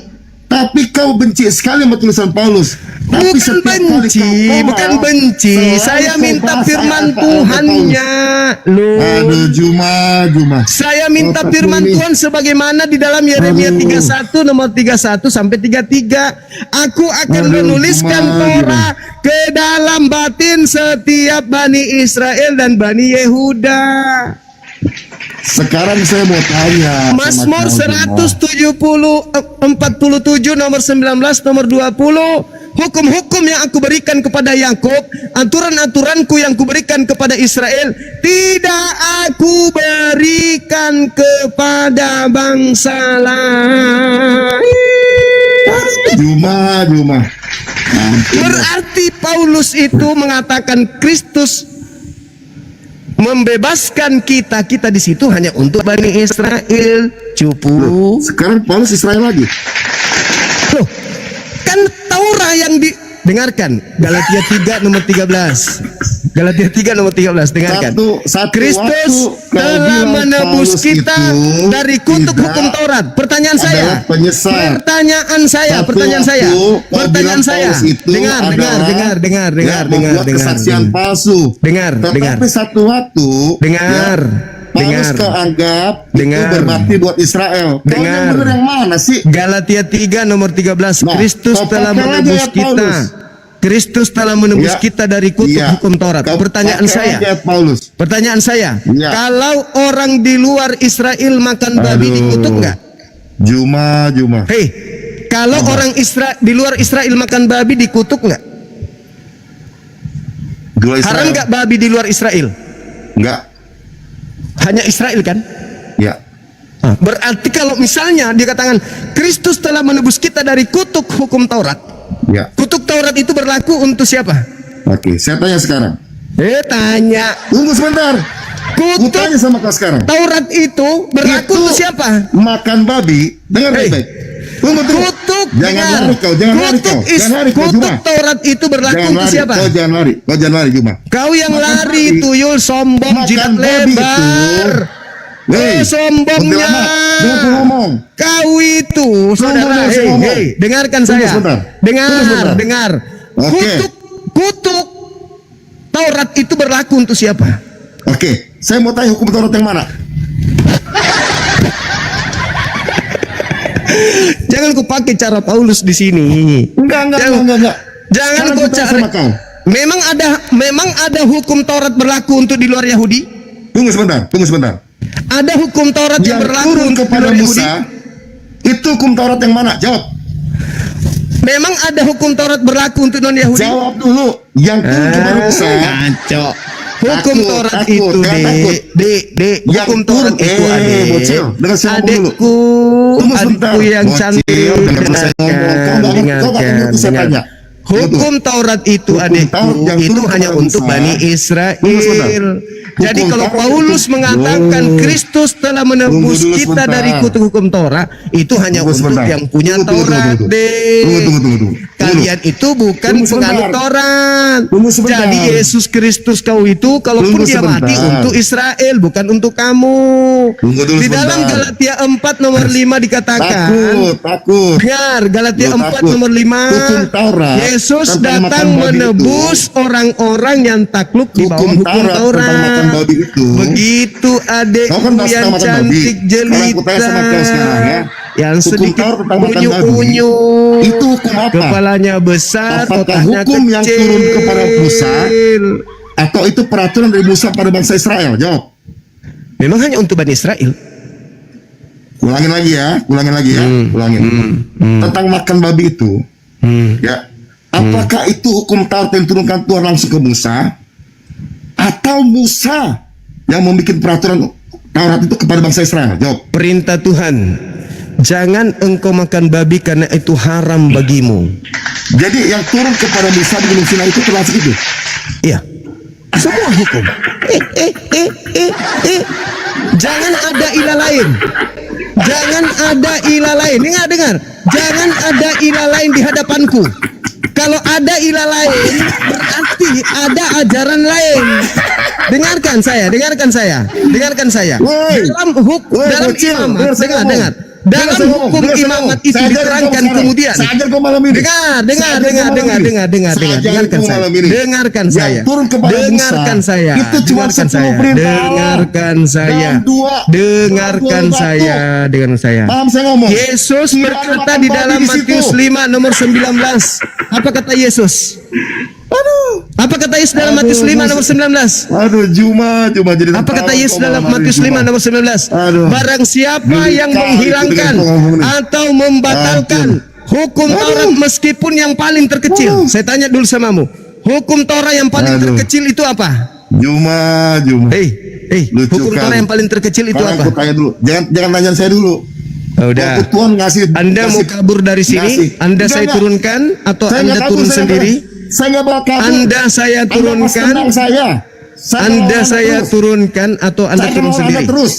Tapi kau benci sekali sama tulisan Paulus. Tapi Bukan setiap kali benci, kau ngomong, bukan benci. selalu Saya kau minta bahas firman apa-apa Tuhannya. Loh. Aduh, Juma. Saya minta Otak firman ini. Tuhan sebagaimana di dalam Yeremia Aduh. 31 nomor 31 sampai 33. Aku akan Aduh, menuliskan gimana, Torah ke dalam batin setiap Bani Israel dan Bani Yehuda. Sekarang saya mau tanya. Mazmur sama kau, Juma. 47 nomor 19 nomor 20. Hukum-hukum yang aku berikan kepada Yakub, aturan-aturanku yang kuberikan kepada Israel, tidak aku berikan kepada bangsa lain. Juma. Berarti Paulus itu mengatakan Kristus membebaskan kita di situ hanya untuk Bani Israel. Cupu. Sekarang Paulus Israel lagi. Loh, kan Taurat yang didengarkan. Galatia 3 nomor 13. Galatia 3 nomor 13, dengarkan. Satu Kristus waktu kau telah bilang menebus Paulus kita itu dari kutuk tidak hukum Taurat. Pertanyaan saya. adalah penyesat. Pertanyaan saya. Satu Pertanyaan saya. waktu kau Pertanyaan bilang saya. Paulus itu Dengar. yang membuat kesaksian palsu. Dengar. Tetapi satu waktu Dengar. Paulus kau anggap Dengar. itu berbakti buat Israel. Kau Dengar. yang benar yang mana sih? Galatia 3 nomor 13. Nah, Kristus kau telah pakai menebus aja kita. Paulus. Kristus telah menebus Iya. kita dari kutuk Iya. hukum Taurat. Kau Pertanyaan pakai saya. aja Paulus. Pertanyaan saya. Iya. Kalau orang di luar Israel makan babi Aduh. dikutuk nggak? Juma. Hei, kalau orang di luar Israel makan babi dikutuk nggak? Dua Israel. Haram nggak babi di luar Israel? Enggak. Hanya Israel kan? Ya. Nah, berarti kalau misalnya dikatakan Kristus telah menebus kita dari kutuk hukum Taurat, Ya. kutuk Taurat itu berlaku untuk siapa? Oke, saya tanya sekarang. Tanya. Tunggu sebentar. Aku Kutuk tanya sama kau sekarang. Taurat itu berlaku Itu untuk siapa? makan babi. Dengar Hei. baik-baik. Tunggu. Kutuk, Jangan dengar. lari kau, jangan lari kau. Kutuk Jangan lari kau, kutuk Juma. Taurat itu berlaku Jangan untuk lari. siapa? Kau jangan lari. Kau jangan lari, Juma. Kau yang Makan lari, babi. tuyul, sombong, Makan jidat babi lebar. Hei, Sombongnya. Jangan kau ngomong. Kau itu, saudara. saya ngomong. Hei, dengarkan Tunggu saya. sebentar. Tunggu sebentar. Dengar. Oke. Kutuk Taurat itu berlaku untuk siapa? Oke, saya mau tanya hukum Taurat yang mana? Jangan kau pakai cara Paulus di sini. Enggak. Jangan kau bertanya cari. sama kau. Memang ada hukum Taurat berlaku untuk di luar Yahudi? Tunggu sebentar. Ada hukum Taurat yang Yang berlaku turun untuk di kepada luar Yahudi? Musa, itu hukum Taurat yang mana? Jawab. Memang ada hukum Taurat berlaku untuk non Yahudi? Jawab dulu. Yang turun kepada Musa. Ngaco. Hukum Takut, Taurat takut, itu, jangan takut. Dek. Yang Hukum Taurat turun- itu, adik. bocil, dengar saya ngomong dulu. Adikku, Tunggu sebentar. adikku yang Bocil, cantik. dengar saya ngomong. Kau nggak ngerti saya tanya. Hukum Taurat itu, Hukum adikku, Taurat yang itu turun hanya kepada untuk Musa. Bani Tunggu sebentar. Israel. Jadi Hukum kalau Taurat Paulus itu- mengatakan Tunggu. Kristus telah menebus Tunggu dulu kita sebentar. dari kutuk hukum Taurat, itu hanya Tunggu untuk sebentar. yang punya Tunggu. Taurat, Dek. Tunggu. Kalian itu bukan Tunggu sebentar. penganut Taurat. Tunggu sebentar. Jadi Yesus Kristus kau itu kalaupun Tunggu dia mati sebentar. untuk Israel, bukan untuk kamu. Tunggu dulu Di dalam sebentar. Galatia 4 nomor 5 dikatakan, Takut. dengar Galatia Lu 4 takut. nomor 5, Hukum Taurat Yesus tentang datang makan babi menebus orang-orang yang takluk di bawah Hukum hukum Taurat Taurat. tentang makan babi itu. Begitu adikku Kau kan bahas yang tentang makan babi. cantik jelita, Sekarang aku tanya sama kau sekarang, ya. yang Hukum sedikit Taurat tentang makan babi. unyu-unyu, Itu hukum apa? kepalanya besar, Apakah otaknya hukum yang kecil. turun kepada Musa? Atau itu peraturan dari Musa pada bangsa Israel? Jawab. Memang hanya untuk Bani Israel. Ulangin lagi ya. Ulangin. Tentang makan babi itu, ya. Apakah itu hukum Taurat yang turunkan Tuhan langsung ke Musa? Atau Musa yang membuat peraturan Taurat itu kepada bangsa Israel? Jawab. Perintah Tuhan, jangan engkau makan babi karena itu haram bagimu. Jadi yang turun kepada Musa di Gunung Sinai itu termasuk itu. Iya, semua hukum. Jangan ada ilah lain. Jangan ada ilah lain. Dengar. Jangan ada ilah lain di hadapanku. Kalau ada ilah lain, berarti ada ajaran lain. Dengarkan saya. Woi. Dalam bocil, imamat, saya ngomong. dengar. Dalam Saya ngomong, hukum saya imamat ngomong. itu Saya ajar kau diterangkan sekarang. kemudian. Saya ajar kau malam ini. Dengar. Saya ajar kau malam ini. Saya ajar Dengarkan kau saya. malam ini. Dengarkan Yang saya. turun kepada Dengarkan Musa, saya. itu cuma Dengarkan 10 saya. perintah. Dengarkan saya. Dan dua. Dengarkan Dua saya. Dengarkan saya. Paham saya ngomong? Yesus Tidak berkata makan di babi dalam di situ. Matius 5 nomor 19. Apa kata Yesus? Apa kata Yesus dalam Matius 5 nomor 19? Aduh, Juma jadi Apa kata tahu Yesus kau dalam malam Matius ini, 5 Juma. nomor 19? Aduh. Barang siapa Geli yang kali menghilangkan itu dengan kau ngomong ini. atau membatalkan hukum Taurat meskipun yang paling terkecil. Saya tanya dulu samamu. Hukum Taurat yang paling Aduh. terkecil itu apa? Juma. Lucu Hukum kali. Taurat yang paling terkecil itu Sekarang apa? aku tanya dulu. Jangan tanya saya dulu. Udah. Waktu Tuhan ngasih. Anda mau kabur dari sini? ngasih. Anda Enggak, saya enggak. turunkan atau Saya Anda nggak kabur, turun saya sendiri? Saya nggak bakal kabur. Anda saya Anda pas turunkan. tenang saya. Anda saya terus. turunkan atau Anda Saya turun mau Anda sendiri? terus.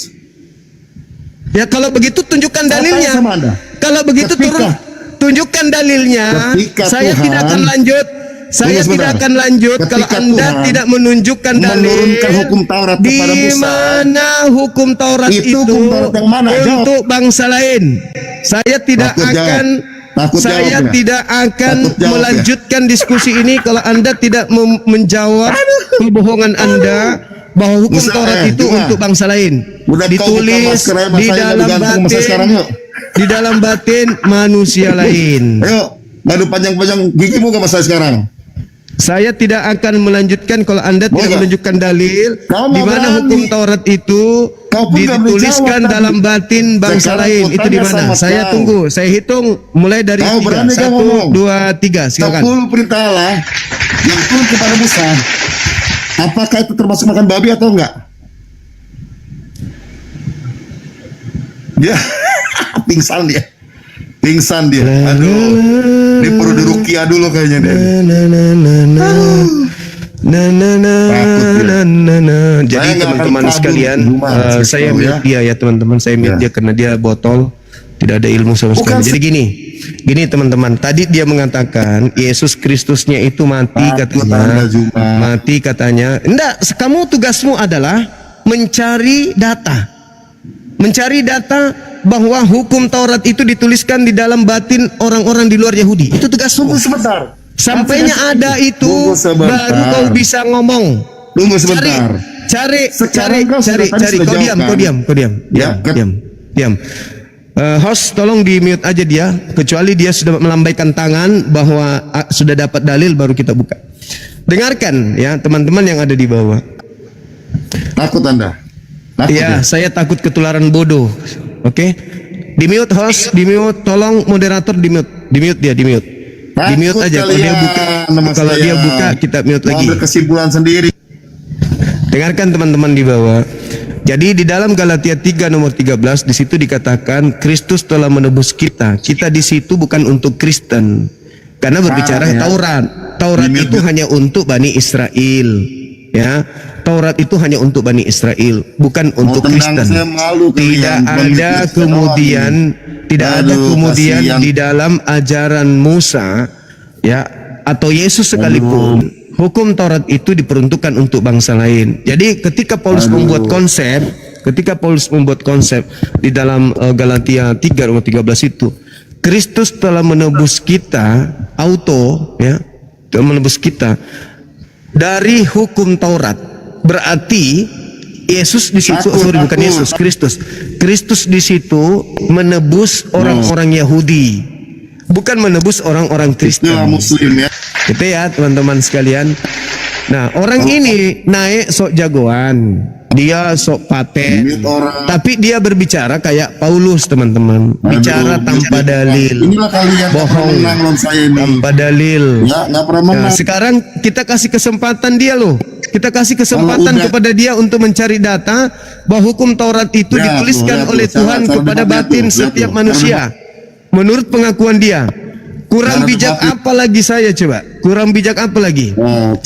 Ya kalau begitu tunjukkan Saya dalilnya. tanya sama Anda. Kalau begitu Ketika- tunjukkan dalilnya. Ketika Saya Tuhan- tidak akan lanjut. Saya Tunggu tidak sebentar. akan lanjut kalau Ketika Anda Tuhan tidak menunjukkan dalil. menurunkan hukum Taurat kepada Di Musa. mana hukum Taurat Itu itu hukum Taurat yang mana? Jawab. untuk bangsa lain? Saya tidak Takut jawab. akan Takut saya jawab ya? tidak akan Takut jawab ya? melanjutkan diskusi ini kalau Anda tidak menjawab kebohongan Anda bahwa hukum Musa, Taurat itu Juma. untuk bangsa lain. Udah kau buka Ditulis masker aja, di saya dalam nggak digantung masa sekarang, batin, yuk. di dalam batin manusia lain. Ayo, ngadu panjang-panjang gigimu gak masalah sekarang. Saya tidak akan melanjutkan kalau Anda Mau tidak nggak? menunjukkan dalil Kau di mau mana berani. hukum Taurat itu Kau pun nggak boleh dituliskan jawab dalam tadi. batin bangsa Sekarang lain. aku Itu di tanya mana? sama Saya kau. tunggu. Saya hitung mulai dari Kau 3. berani nggak 1, ngomong? 2, 3. Silakan. 10 perintah Allah yang turun kepada Musa. Apakah itu termasuk makan babi atau enggak? Ya, pingsan dia. Pingsan dia. Aduh. Ini perlu diruqyah dulu kayaknya dia. Jadi Saya nggak akan teman-teman kabur sekalian, di rumah, saya tahu mute dia ya teman-teman, saya mute dia karena dia botol, tidak ada ilmu sama sekali. Jadi gini teman-teman, tadi dia mengatakan Yesus Kristusnya itu mati katanya, mati katanya. Enggak, kamu tugasmu adalah mencari data bahwa hukum Taurat itu dituliskan di dalam batin orang-orang di luar Yahudi. Itu tugasmu. Tunggu sebentar. Sampainya ada itu, baru kau bisa ngomong. Tunggu sebentar. Cari. Sekarang kau sudah Kau diam. Host, tolong di mute aja dia, kecuali dia sudah melambaikan tangan bahwa sudah dapat dalil, baru kita buka. Dengarkan ya teman-teman yang ada di bawah. Takut Anda? Ya, saya takut ketularan bodoh. Oke? Di mute host, di mute. Tolong moderator di mute. Di mute aja. Kalau dia buka, kita mute lagi. Ambil kesimpulan sendiri. Dengarkan teman-teman di bawah. Jadi di dalam Galatia 3 nomor 13 di situ dikatakan Kristus telah menebus kita. Kita di situ bukan untuk Kristen. Karena berbicara Taurat. Taurat itu hanya untuk Bani Israel. Ya. Taurat itu hanya untuk Bani Israel, bukan untuk Kristen. Tidak ada kemudian di dalam ajaran Musa ya atau Yesus sekalipun hukum Taurat itu diperuntukkan untuk bangsa lain. Jadi ketika Paulus membuat konsep di dalam Galatia 3 ayat 13 itu, Kristus telah menebus kita telah menebus kita dari hukum Taurat. Berarti Yesus di situ, bukan Yesus, Kristus di situ menebus orang-orang Yahudi, bukan menebus orang-orang Kristen. Muslim ya. Gitu ya teman-teman sekalian. Nah, orang ini naik sok jagoan, dia sok paten, tapi dia berbicara kayak Paulus teman-teman, bicara tanpa dalil, bohong, tanpa dalil. Nah, sekarang kita kasih kesempatan dia loh. Kita kasih kesempatan kepada dia untuk mencari data bahwa hukum Taurat itu dituliskan oleh Tuhan kepada batin setiap manusia. Menurut pengakuan dia. Kurang bijak apa lagi saya coba? Kurang bijak apa lagi?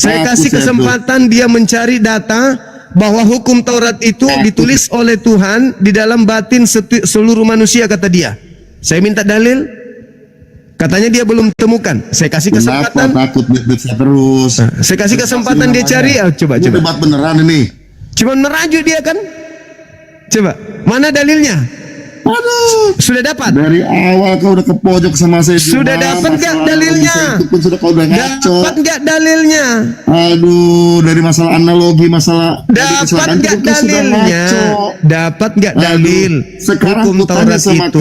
Saya kasih kesempatan dia mencari data bahwa hukum Taurat itu ditulis oleh Tuhan di dalam batin seluruh manusia, kata dia. Saya minta dalil. Katanya dia belum temukan. Saya kasih kesempatan. Takut terus. Saya kasih kesempatan dia cari. Coba. Debat beneran ini. Cuma merajuk dia kan. Coba. Mana dalilnya? Aduh. Sudah dapat. Dari awal kau udah ke pojok sama saya. Sudah dapat nggak dalilnya? Itu pun sudah kau udah ngaco. Dapat nggak dalilnya? Aduh, dari masalah analogi, masalah. Dapat nggak dalilnya? Dapat nggak dalil? Sekarang hukum Taurat itu,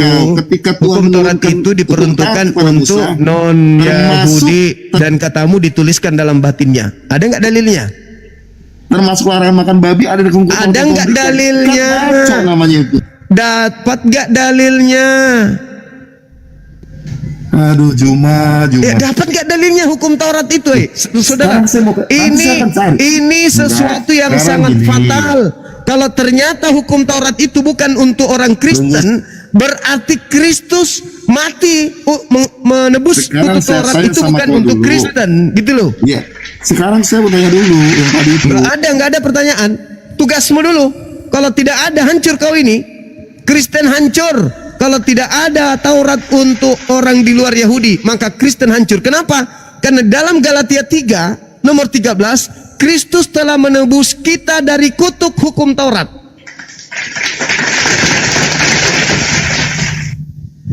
hukum Taurat itu diperuntukkan untuk non Yahudi dan katamu dituliskan dalam batinnya. Ada nggak dalilnya? Termasuk larangan makan babi ada di hukum Taurat. Ada nggak dalilnya? Kan namanya itu. Dapat gak dalilnya? Aduh, Juma. Dapat gak dalilnya hukum Taurat itu, saudara? Ini sesuatu yang sangat fatal. Kalau ternyata hukum Taurat itu bukan untuk orang Kristen, berarti Kristus mati menebus hukum Taurat itu bukan untuk Kristen, gitu loh. Iya. Sekarang saya mau tanya dulu yang tadi itu. Nggak ada pertanyaan. Tugasmu dulu. Kalau tidak ada, hancur kau ini. Kristen hancur. Kalau tidak ada Taurat untuk orang di luar Yahudi, maka Kristen hancur. Kenapa? Karena dalam Galatia 3 nomor 13, Kristus telah menebus kita dari kutuk hukum Taurat.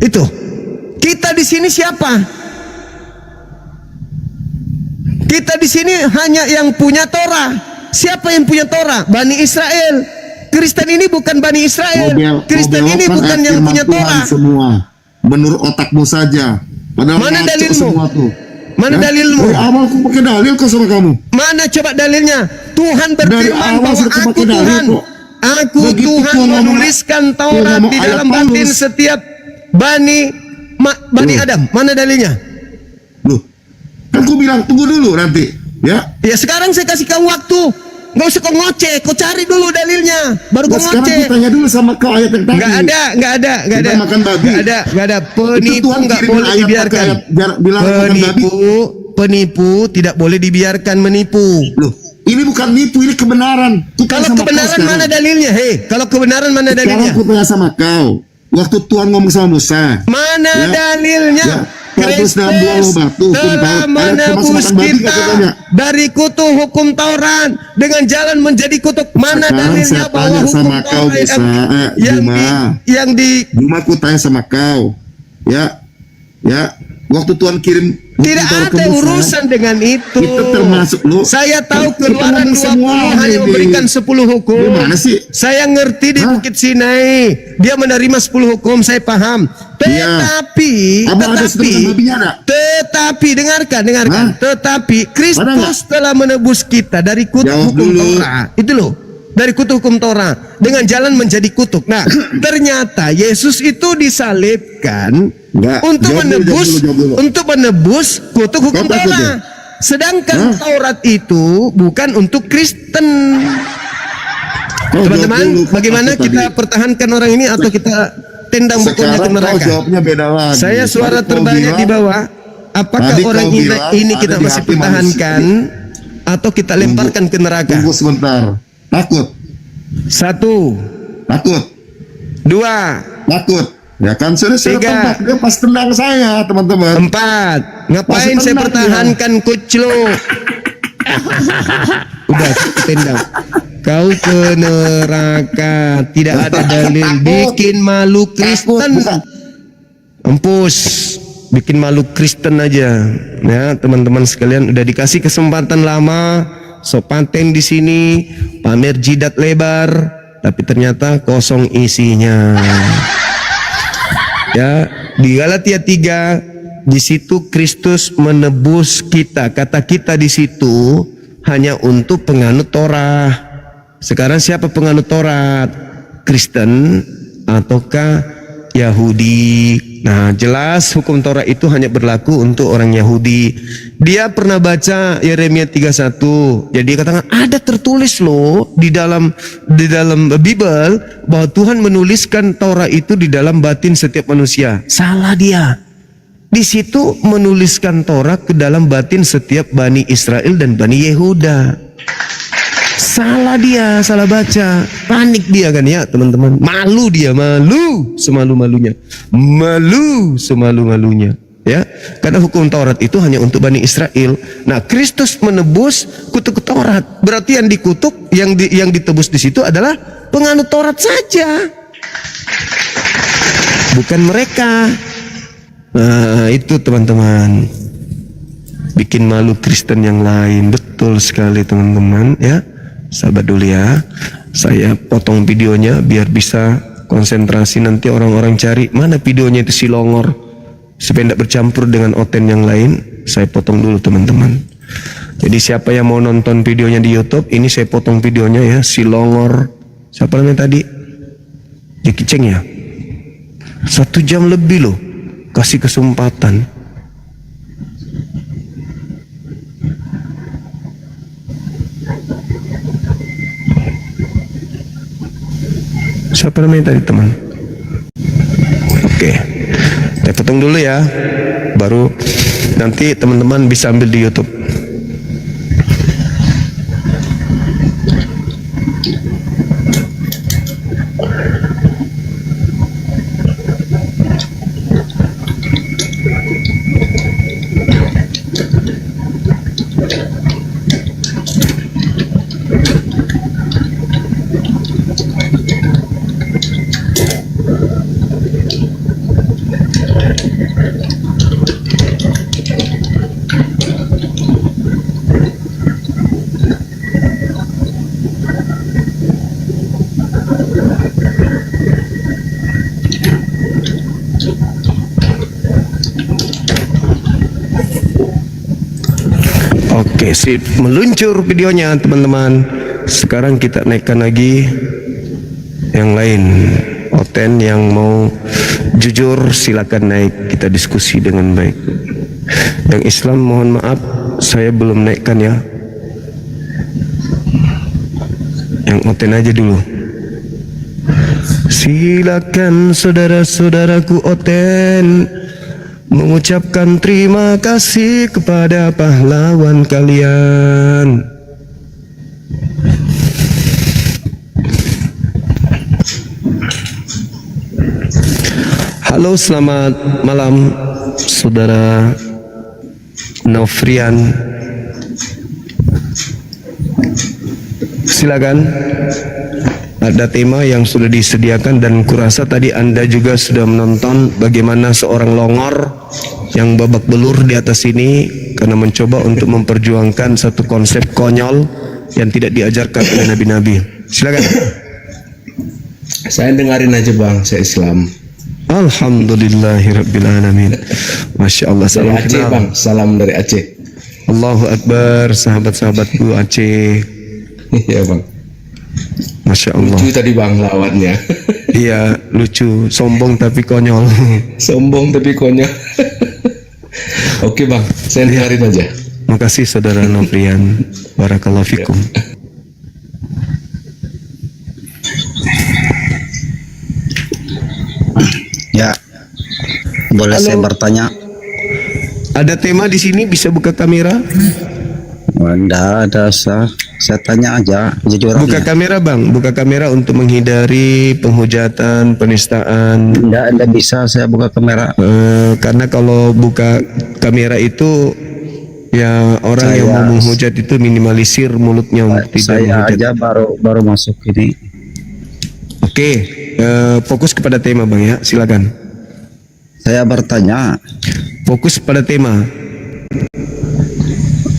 Itu. Kita di sini siapa? Kita di sini hanya yang punya Torah. Siapa yang punya Torah? Bani Israel. Kristen ini bukan Bani Israel. Kristen ini bukan yang punya Torah. Semua menurut otakmu saja. Padahal mana dalilmu? Mana dalilmu? Dari awal aku pakai dalil kok sama kamu. Mana coba dalilnya? Tuhan berfirman bahwa aku Tuhan. Aku Tuhan menuliskan Taurat di dalam batin setiap Bani Adam. Mana dalilnya? Loh, kan aku bilang tunggu dulu nanti. Ya. Ya sekarang saya kasih kamu waktu. nggak usah kau ngoceh, kau cari dulu dalilnya, baru Nah, kau sekarang ngoceh. aku tanya dulu sama kau ayat yang tadi. Nggak ada. Kita makan babi. Nggak ada. Itu Penipu Tuhan nggak kirimin boleh ayat dibiarkan. pakai ayat bilang makan babi. Penipu tidak boleh dibiarkan menipu. Loh, ini bukan nipu, ini kebenaran. Ku tanya Kalau sama kau kebenaran sekarang. mana dalilnya? Hei, kalau kebenaran mana Sekarang dalilnya? aku tanya sama kau. Waktu Tuhan ngomong sama Musa, Mana Ya. dalilnya? Ya. Kristus dalam dua batu, hukum telah Taurat. Ada menebus makan babi nggak kita aku tanya? dari kutuk hukum Taurat dengan jalan menjadi kutuk. Mana Sekarang dalilnya saya bahwa tanya hukum sama kau, Taurat Musa, yang di Cuma aku tanya sama kau, ya, waktu Tuhan kirim hukum tidak Taurat ke ada Musa, urusan dengan itu. itu termasuk lu. Saya tahu Kita Keluaran ngomong 20 semua hanya ini. memberikan 10 hukum. Gimana sih? Saya ngerti di Hah? Bukit Sinai dia menerima 10 hukum, saya paham. Iya. Tetapi Abang ada setengah babinya ada? tetapi dengarkan. Hah? Tetapi Ada Kristus nggak? telah menebus kita dari kutuk Jawab hukum dulu. Taurat. Itu loh. Dari kutuk hukum Taurat dengan jalan menjadi kutuk. Nah, ternyata Yesus itu disalibkan Nggak. untuk Jawab dulu. untuk menebus kutuk hukum Kau takut Taurat. Sedangkan Hah? Taurat itu bukan untuk Kristen. Kau jawab Teman-teman, dulu, kau bagaimana takut kita tadi. pertahankan orang ini atau kita tendang bukunya ke Sekarang kau neraka? jawabnya beda lagi. Saya suara Tadi kau terbanyak bilang, di bawah. Apakah tadi orang kau bilang ini ada kita di masih hati pertahankan atau kita lemparkan ke neraka? Tunggu sebentar. Takut, 1, takut, 2, takut. Ya kan sudah saya 3. tebak, dia pas tendang saya, teman-teman. 4. Ngapain Masih saya tenang pertahankan kuclo? Udah tendang. Kau ke neraka. Tidak ada dalil. Bikin malu Kristen. bukan. Empus. Bikin malu Kristen aja. Ya teman-teman sekalian, udah dikasih kesempatan lama. So paten di sini, pamer jidat lebar, tapi ternyata kosong isinya. Ya, di Galatia 3 di situ Kristus menebus kita. Kata kita di situ hanya untuk penganut Torah. Sekarang siapa penganut Torah? Kristen ataukah Yahudi? Nah, jelas hukum Torah itu hanya berlaku untuk orang Yahudi. Dia pernah baca Yeremia 31. Jadi dia katakan ada tertulis loh di dalam Bible bahwa Tuhan menuliskan Torah itu di dalam batin setiap manusia. Salah dia. Di situ menuliskan Torah ke dalam batin setiap Bani Israel dan Bani Yehuda. Salah dia, salah baca. Panik dia kan ya teman-teman. Malu dia, malu semalu-malunya. Malu semalu-malunya. Ya, karena hukum Taurat itu hanya untuk Bani Israel. Nah, Kristus menebus kutuk Taurat. Berarti yang dikutuk, yang ditebus di situ adalah penganut Taurat saja. Bukan mereka. Nah, itu teman-teman. Bikin malu Kristen yang lain. Betul sekali teman-teman ya. Sahabat dulu ya. Saya potong videonya biar bisa konsentrasi, nanti orang-orang cari mana videonya itu si Longor. Supaya tidak bercampur dengan oten yang lain. Saya potong dulu teman-teman. Jadi siapa yang mau nonton videonya di YouTube, ini saya potong videonya ya, si Longor. Siapa namanya tadi? Jeki Ceng ya. 1 jam lebih loh. Kasih kesempatan. Siapa namanya tadi teman? Oke, saya potong dulu ya. Baru nanti teman-teman bisa ambil di YouTube. Oke, sip, meluncur videonya teman-teman. Sekarang kita naikkan lagi yang lain. Oten yang mau jujur silakan naik, kita diskusi dengan baik. Yang Islam mohon maaf saya belum naikkan ya. Yang Oten aja dulu. Silakan saudara-saudaraku Oten mengucapkan terima kasih kepada pahlawan kalian. Halo, selamat malam saudara Nofrian. Silakan. Ada tema yang sudah disediakan dan kurasa tadi Anda juga sudah menonton bagaimana seorang longor yang babak belur di atas ini karena mencoba untuk memperjuangkan satu konsep konyol yang tidak diajarkan oleh nabi-nabi. Silakan. Saya dengarin aja bang, saya Islam. Alhamdulillahirrabbilalamin. Masya Allah. Dari Salam Aceh kenal. bang, salam dari Aceh. Allahu Akbar, sahabat-sahabatku Aceh. Iya bang. Masya Allah. Lucu tadi bang lawannya. Iya, lucu, sombong tapi konyol. Sombong tapi konyol. Oke bang, saya dengarin aja. Makasih saudara Nofrian. Barakallahu fikum. Ya, boleh Halo. saya bertanya? Ada tema di sini, bisa buka kamera? Enggak ada, saya tanya aja. Jadi Buka orangnya. kamera bang, buka kamera untuk menghindari penghujatan, penistaan. Enggak bisa saya buka kamera. Karena kalau buka kamera itu ya orang yang mau menghujat itu minimalisir mulutnya untuk tidak Saya menghujat. aja baru masuk ini. Oke, fokus kepada tema bang ya, silakan. Saya bertanya, Fokus pada tema.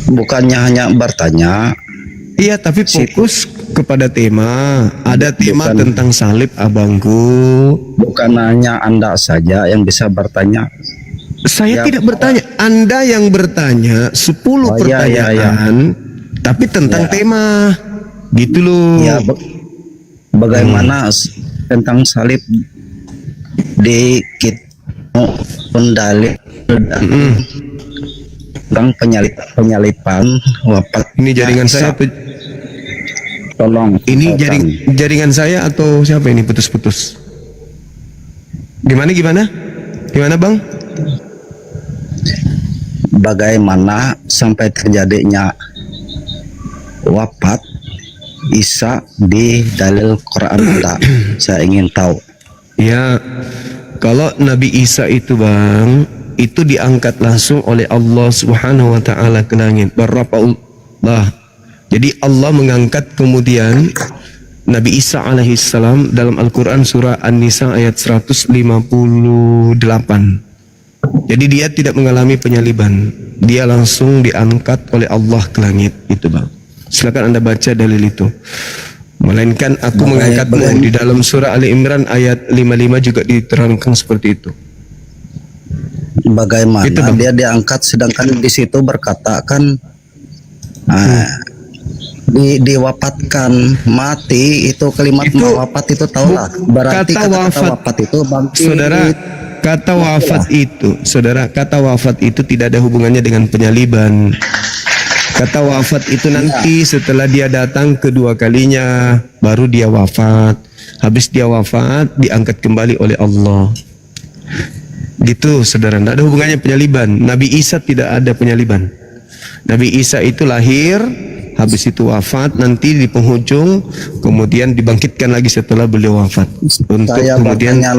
bukannya hanya bertanya. Iya, tapi fokus kepada tema. Ada tema Bukan. tentang salib abangku. Bukan hanya Anda saja yang bisa bertanya. Saya Ya. tidak bertanya. Anda yang bertanya 10 Oh, iya, iya, pertanyaan, tapi tentang Ya. tema. Gitu loh. Ya, bagaimana tentang salib di pendalil tentang penyalipan wafat. Ini jaringan saya. Tolong. Ini potong. jaringan saya atau siapa ini putus-putus? Gimana? Gimana bang? Bagaimana sampai terjadinya wafat Isa di dalil Quran Anda? Saya ingin tahu. Ya, kalau Nabi Isa itu bang, itu diangkat langsung oleh Allah Subhanahu wa taala ke langit. Barrafa'ullah. Jadi Allah mengangkat kemudian Nabi Isa alaihissalam dalam Al-Quran surah An-Nisa ayat 158. Jadi dia tidak mengalami penyaliban. Dia langsung diangkat oleh Allah ke langit. Itu bang. Silakan Anda baca dalil itu. Melainkan aku mengangkatmu di dalam surah Ali Imran ayat 55 juga diterangkan seperti itu. Bagaimana Itu, Bang. dia diangkat sedangkan di situ berkata kan diwafatkan mati itu kalimat Itu wafat itu tahulah berarti kata kata-kata wafat. wafat itu bangkit. Saudara, kata wafat itu, kata wafat itu tidak ada hubungannya dengan penyaliban. Kata wafat itu nanti setelah dia datang kedua kalinya, baru dia wafat. Habis dia wafat, diangkat kembali oleh Allah. Gitu, saudara. Tidak ada hubungannya penyaliban. Nabi Isa tidak ada penyaliban. Nabi Isa itu lahir, habis itu wafat, nanti di penghujung, kemudian dibangkitkan lagi setelah beliau wafat. Untuk Saya kemudian bertanya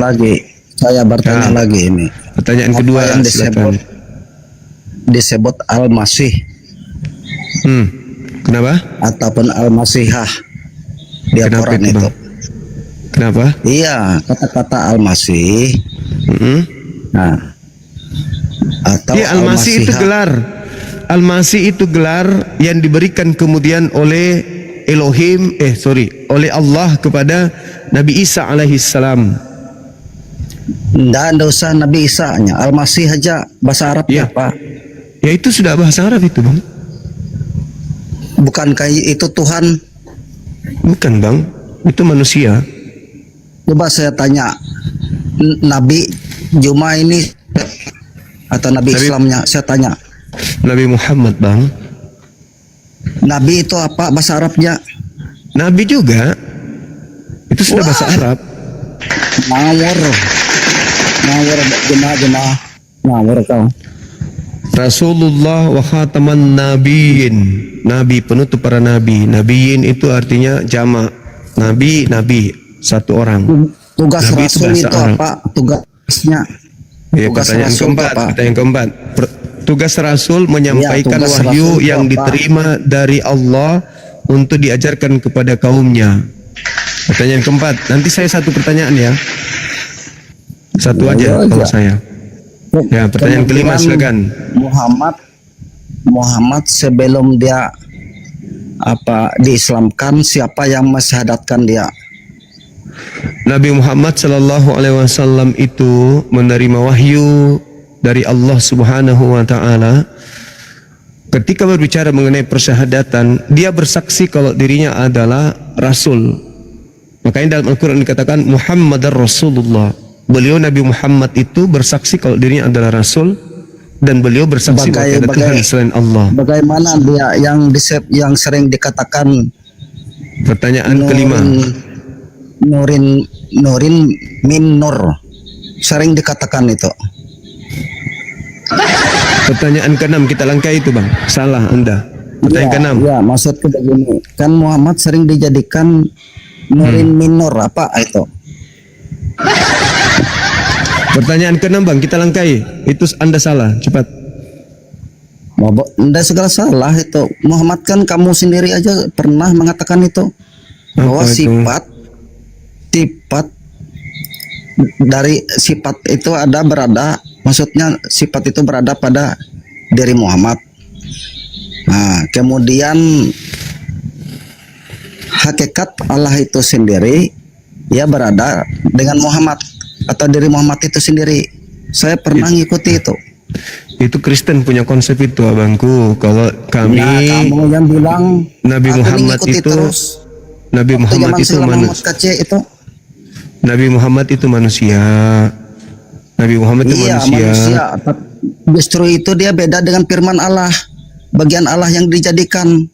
lagi ini. pertanyaan Apa kedua, yang silakan. disebut Al-Masih Kenapa? ataupun Al-Masihah di Kenapa Al-Quran itu, itu. Bang? Kenapa? Iya, kata-kata Al-Masih. Nah, atau Iya, Al-Masih itu Al-Masihah. gelar. Al-Masih itu gelar yang diberikan kemudian oleh oleh Allah kepada Nabi Isa alaihissalam. Nggak usah Nabi Isa-nya, Al-Masih aja bahasa Arabnya Iya. apa? Ya itu sudah bahasa Arab itu, Bang. Bukan kayak itu Tuhan. Bukan, Bang. Itu manusia. Coba saya tanya, Nabi Juma ini atau Nabi Islamnya, saya tanya, Nabi Muhammad, Bang. Nabi itu apa bahasa Arabnya? Nabi juga. Itu sudah bahasa Arab. Ngawur jemaah ngawur kau. Rasulullah wa khataman nabiyin. Nabi penutup para nabi. Nabiyin itu artinya jamak. Nabi satu orang. Tugas Nabi Rasul bahasa itu Arab. apa? Tugasnya. Ya, Tugas pertanyaan Rasul keempat. itu apa? Pertanyaan keempat. Tugas Rasul menyampaikan tugas wahyu Rasul itu yang apa? diterima dari Allah untuk diajarkan kepada kaumnya. Pertanyaan keempat. Nanti saya satu pertanyaan ya. Satu aja Ya, kalau ya. saya. Ya, pertanyaan kelima Kemudian silakan. Muhammad sebelum dia diislamkan, siapa yang mensyahadatkan dia? Nabi Muhammad sallallahu alaihi wasallam itu menerima wahyu dari Allah Subhanahu wa taala. Ketika berbicara mengenai persyahadatan, dia bersaksi kalau dirinya adalah rasul. Makanya dalam Al-Qur'an dikatakan Muhammadar Rasulullah. Beliau Nabi Muhammad itu bersaksi kalau dirinya adalah rasul, dan beliau bersaksi bahwa tiada Tuhan selain Allah. Bagaimana dia yang sering dikatakan Pertanyaan kelima. Nurin min nur, sering dikatakan itu. Pertanyaan keenam kita langkai itu bang. Salah Anda. Pertanyaan keenam. Ya, maksudku begini. Kan Muhammad sering dijadikan nurin min nur, apa itu? Pertanyaan keenam bang, kita langkai. Itu Anda salah, cepat. Anda segala salah itu. Muhammad kan kamu sendiri aja pernah mengatakan itu. Bahwa Apa itu? sifat dari sifat itu maksudnya sifat itu berada pada diri Muhammad. Nah, kemudian hakikat Allah itu sendiri ya berada dengan Muhammad atau diri Muhammad itu sendiri. Saya pernah ngikuti itu. Itu Kristen punya konsep itu abangku. Kalau kami Kamu yang bilang Nabi aku Muhammad mengikuti itu terus. Nabi Waktu Muhammad zaman itu Muhammad manusia. kecil itu. Nabi Muhammad itu manusia. Nabi Muhammad itu Iya, manusia. Justru itu dia beda dengan firman Allah. Bagian Allah yang dijadikan.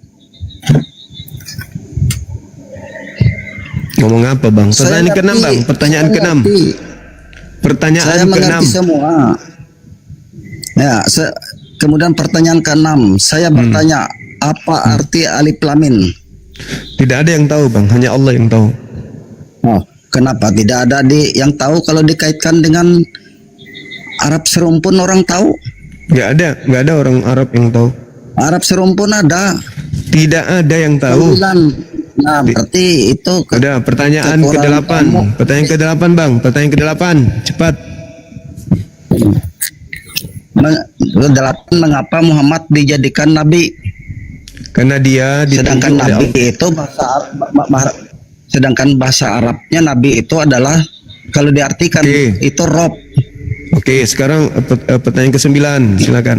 Ngomong apa bang? Saya Pertanyaan keenam ngerti, bang. Pertanyaan saya keenam. ngerti. Pertanyaan Saya keenam. mengerti semua. Ya, kemudian pertanyaan keenam. Saya bertanya, apa arti alif lam mim? Tidak ada yang tahu bang. Hanya Allah yang tahu. Oh, kenapa tidak ada yang tahu kalau dikaitkan dengan Arab serumpun orang tahu? Nggak ada orang Arab yang tahu. Arab serumpun ada. Tidak ada yang tahu. Nah, berarti itu Ada pertanyaan kekurangan ke-8. kamu. Pertanyaan ke-8 bang. Pertanyaan ke-8. Cepat. Mengapa Muhammad dijadikan nabi? Karena dia Sedangkan ditunjuk oleh nabi Allah. itu sedangkan bahasa Arabnya nabi itu adalah kalau diartikan Oke. itu rob. Oke, sekarang pertanyaan ke-9. Silakan.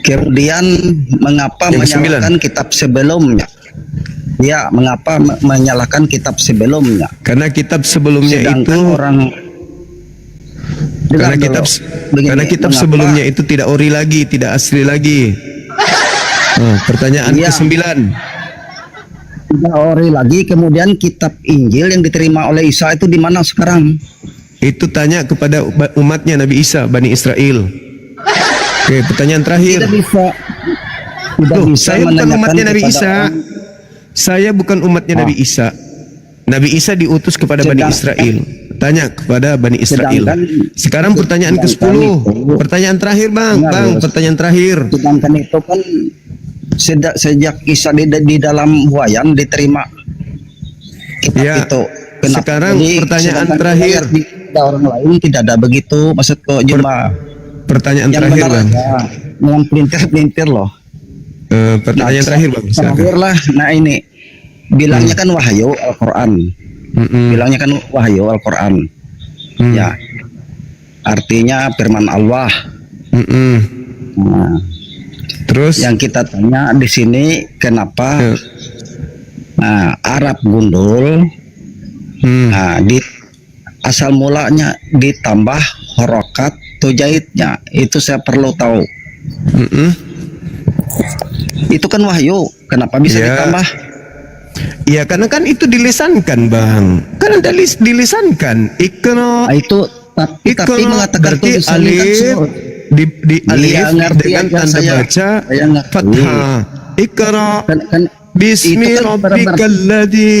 Kemudian mengapa Yang ke-9. menyalahkan kitab sebelumnya? Ya, mengapa menyalahkan kitab sebelumnya? Karena kitab sebelumnya Sedangkan itu orang karena Dengar kitab dulu. Begini, karena kitab mengapa- sebelumnya itu tidak ori lagi, tidak asli lagi. Pertanyaan Iya. ke-9. tidak ori lagi, kemudian kitab Injil yang diterima oleh Isa itu di mana sekarang? Itu tanya kepada umatnya Nabi Isa, Bani Israel. Oke, pertanyaan terakhir. Tidak bisa Loh, saya bukan menanyakan umatnya Nabi kepada Isa. orang. Saya bukan umatnya Nabi Isa. Nabi Isa diutus kepada Bani Israel. Tanya kepada Bani Israel. Sekarang pertanyaan ke-10. Pertanyaan terakhir, Bang. Bang, pertanyaan terakhir. Sedangkan itu kan sejak Isa di dalam buayan diterima kitab Ya. itu. Sekarang pertanyaan sedangkan terakhir. di orang lain tidak ada begitu, maksudku cuma Pertanyaan yang terakhir, benar Bang. aja. Dengan pelintir-pelintir loh. Pertanyaan terakhir, Bang. Silakan. Terakhir lah. Nah ini bilangnya kan wahyu Al-Quran. Bilangnya kan wahyu Al-Quran. Ya. Artinya firman Allah. Nah, Terus yang kita tanya di sini kenapa Arab gundul? Nah, di asal mulanya ditambah horokat tujaitnya itu saya perlu tahu. Itu kan wahyu. Kenapa bisa Ya. ditambah? Iya, karena kan itu dilisankan, Bang. Kan ada dilisankan. Ikra. Itu tapi Ikra mengatakan berarti tulisannya kan alif surut. di alif Iya, ngerti dengan aja tanda saya. baca Saya ngerti. fathah. Ikra Kan bismi itu kan rabbikal ladzi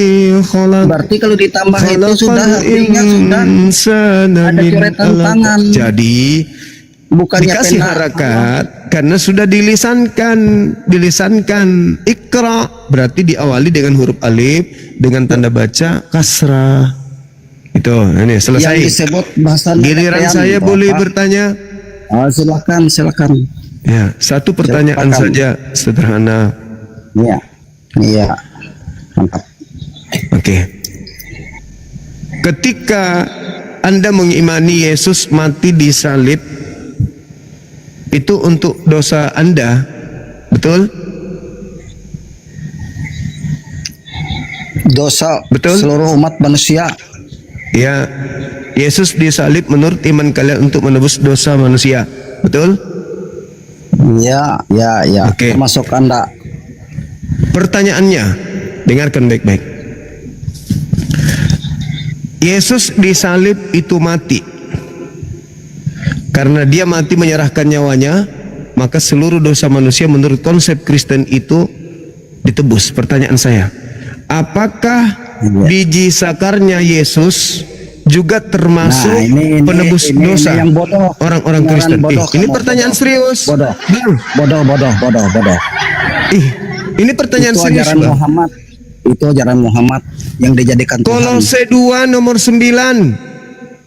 khalaq. berarti kalau ditambah itu sudah artinya sudah insana ada min coretan alaq. tangan. Jadi bukannya dikasih pena. harakat karena sudah dilisankan ikra berarti diawali dengan huruf alif dengan tanda baca kasrah. Itu ini Yang selesai. disebut bahasa Giliran Nepean, saya Bapak. boleh bertanya. Silakan. Ya, satu pertanyaan Silakan. saja sederhana. Iya. Mantap. Oke. Ketika Anda mengimani Yesus mati di salib, itu untuk dosa Anda, betul? Dosa Betul. seluruh umat manusia. Ya, Yesus disalib menurut iman kalian untuk menebus dosa manusia, betul? Ya. Oke. Termasuk Anda. Pertanyaannya, dengarkan baik-baik. Yesus disalib itu mati. Karena dia mati menyerahkan nyawanya, maka seluruh dosa manusia menurut konsep Kristen itu ditebus. Pertanyaan saya, apakah biji sakarnya Yesus juga termasuk Nah, penebus ini dosa yang bodoh. orang-orang Beneran Kristen? bodoh Ini kamu, pertanyaan bodoh. serius. Bodoh. Bang. Ini pertanyaan Itu serius, ajaran Bang. Muhammad. Itu ajaran Muhammad yang dijadikan Tuhan. Kolose 2 nomor 9.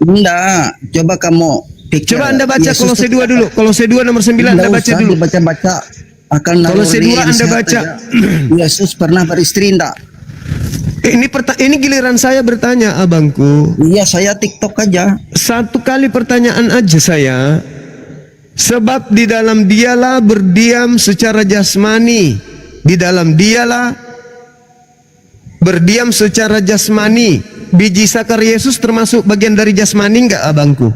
Enggak, coba kamu pikir. Coba Anda baca Yesus Kolose itu 2 dulu. Kolose 2 nomor 9 Anda Nggak baca usah dulu. dibaca-baca. Akan Kolose naluri 2 yang Anda sehat baca. aja. Yesus pernah beristri enggak? Ini giliran saya bertanya, abangku. Iya, saya TikTok aja. Satu kali pertanyaan aja saya. Sebab di dalam dialah berdiam secara jasmani. Di dalam dialah berdiam secara jasmani. Biji sakar Yesus termasuk bagian dari jasmani enggak, abangku?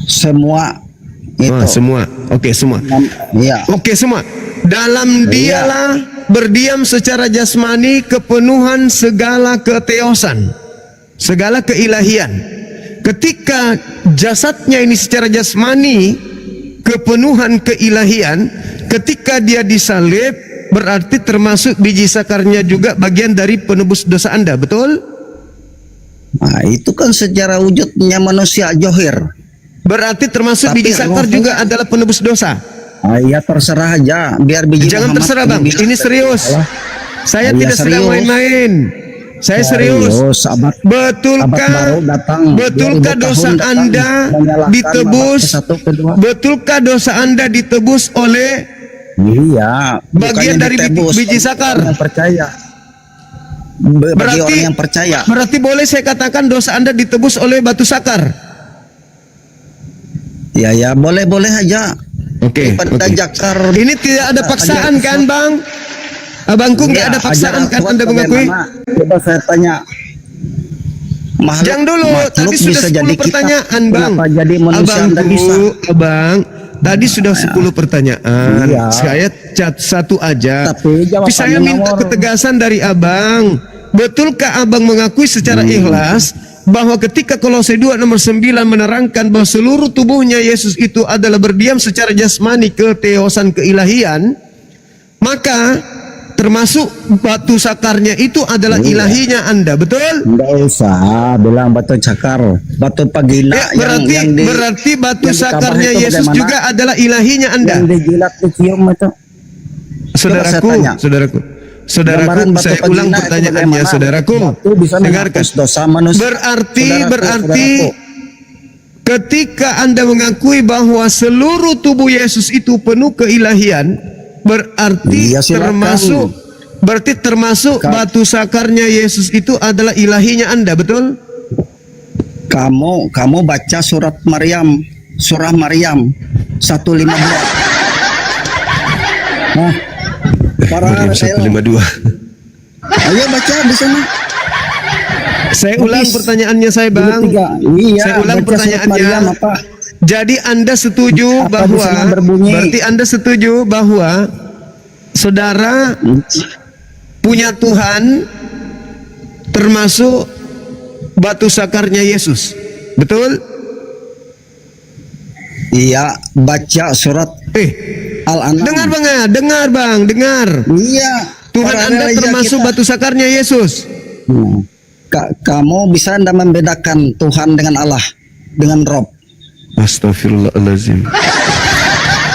Semua itu. Oh, semua. Oke, semua. Iya. Oke, semua. Dalam dialah berdiam secara jasmani kepenuhan segala keteosan, segala keilahian. Ketika jasadnya ini secara jasmani kepenuhan keilahian, ketika dia disalib berarti termasuk biji sakarnya juga bagian dari penebus dosa Anda, betul? Nah, itu kan secara wujudnya manusia johir. Berarti termasuk Tapi biji sakar rohnya- juga adalah penebus dosa. Ya terserah aja, biar biji Jangan Muhammad terserah, Bang. bilang Ini serius. Allah. Saya Iya, tidak sedang serius. main-main. Saya serius. Abad Betulkah baru datang, 2000 dosa tahun datang, Anda menyalahkan ditebus? Muhammad ke-1, ke-2? Betulkah dosa Anda ditebus oleh Iya, bagian bukannya dari ditebus, biji sakar? orang yang percaya. Bagi orang yang percaya. Berarti boleh saya katakan dosa Anda ditebus oleh batu sakar? Ya, boleh-boleh aja. Oke. Pada jakar. Ini tidak ada paksaan kan, Bang? Abangku nggak Iya, ada paksaan ajaran kan Tuhan Anda mengakui? bagaimana? Coba saya tanya. Jangan dulu, tadi sudah bisa 10 jadi kita. pertanyaan, Bang. Kenapa jadi manusia Anda bisa? Abang, tadi sudah 10 pertanyaan. Iya. Saya cat satu aja. Tapi jawabannya saya minta ngawur. ketegasan dari Abang. Betulkah Abang mengakui secara ikhlas bahwa ketika Kolose 2 nomor 9 menerangkan bahwa seluruh tubuhnya Yesus itu adalah berdiam secara jasmani keteosan keilahian, maka termasuk batu sakarnya itu adalah ilahinya Anda, betul? Enggak usah bilang batu cakar, batu pagina Ya, berarti batu yang sakarnya ditambah itu Yesus bagaimana? juga adalah ilahinya Anda. yang dijilat dicium itu. Saudaraku, tanya. saudaraku, Gambaran batu saya pagina ulang itu pertanyaannya, bagaimana? saudaraku. Batu bisa Dengarkan. menghapus dosa manusia. Berarti Saudaraku. ketika Anda mengakui bahwa seluruh tubuh Yesus itu penuh keilahian, berarti Iya, silakan. termasuk batu sakarnya Yesus itu adalah ilahinya Anda, betul? Kamu baca surah Maryam 1:15. Nah, para Maryam 152. ayo baca di sana. Saya ulang pertanyaannya saya, Bang. Iya, Saya ulang baca surat pertanyaannya. Maryam apa? Jadi Anda setuju Apa di bahwa sana berbunyi? berarti Anda setuju bahwa saudara punya Tuhan termasuk batu sakarnya Yesus. Betul? Iya, baca surat Al-An'am. Dengar Bang, dengar. Iya. Tuhan para Anda gereja termasuk kita. batu sakarnya Yesus. Kamu bisa Anda membedakan Tuhan dengan Allah, dengan Rob. Astagfirullahaladzim.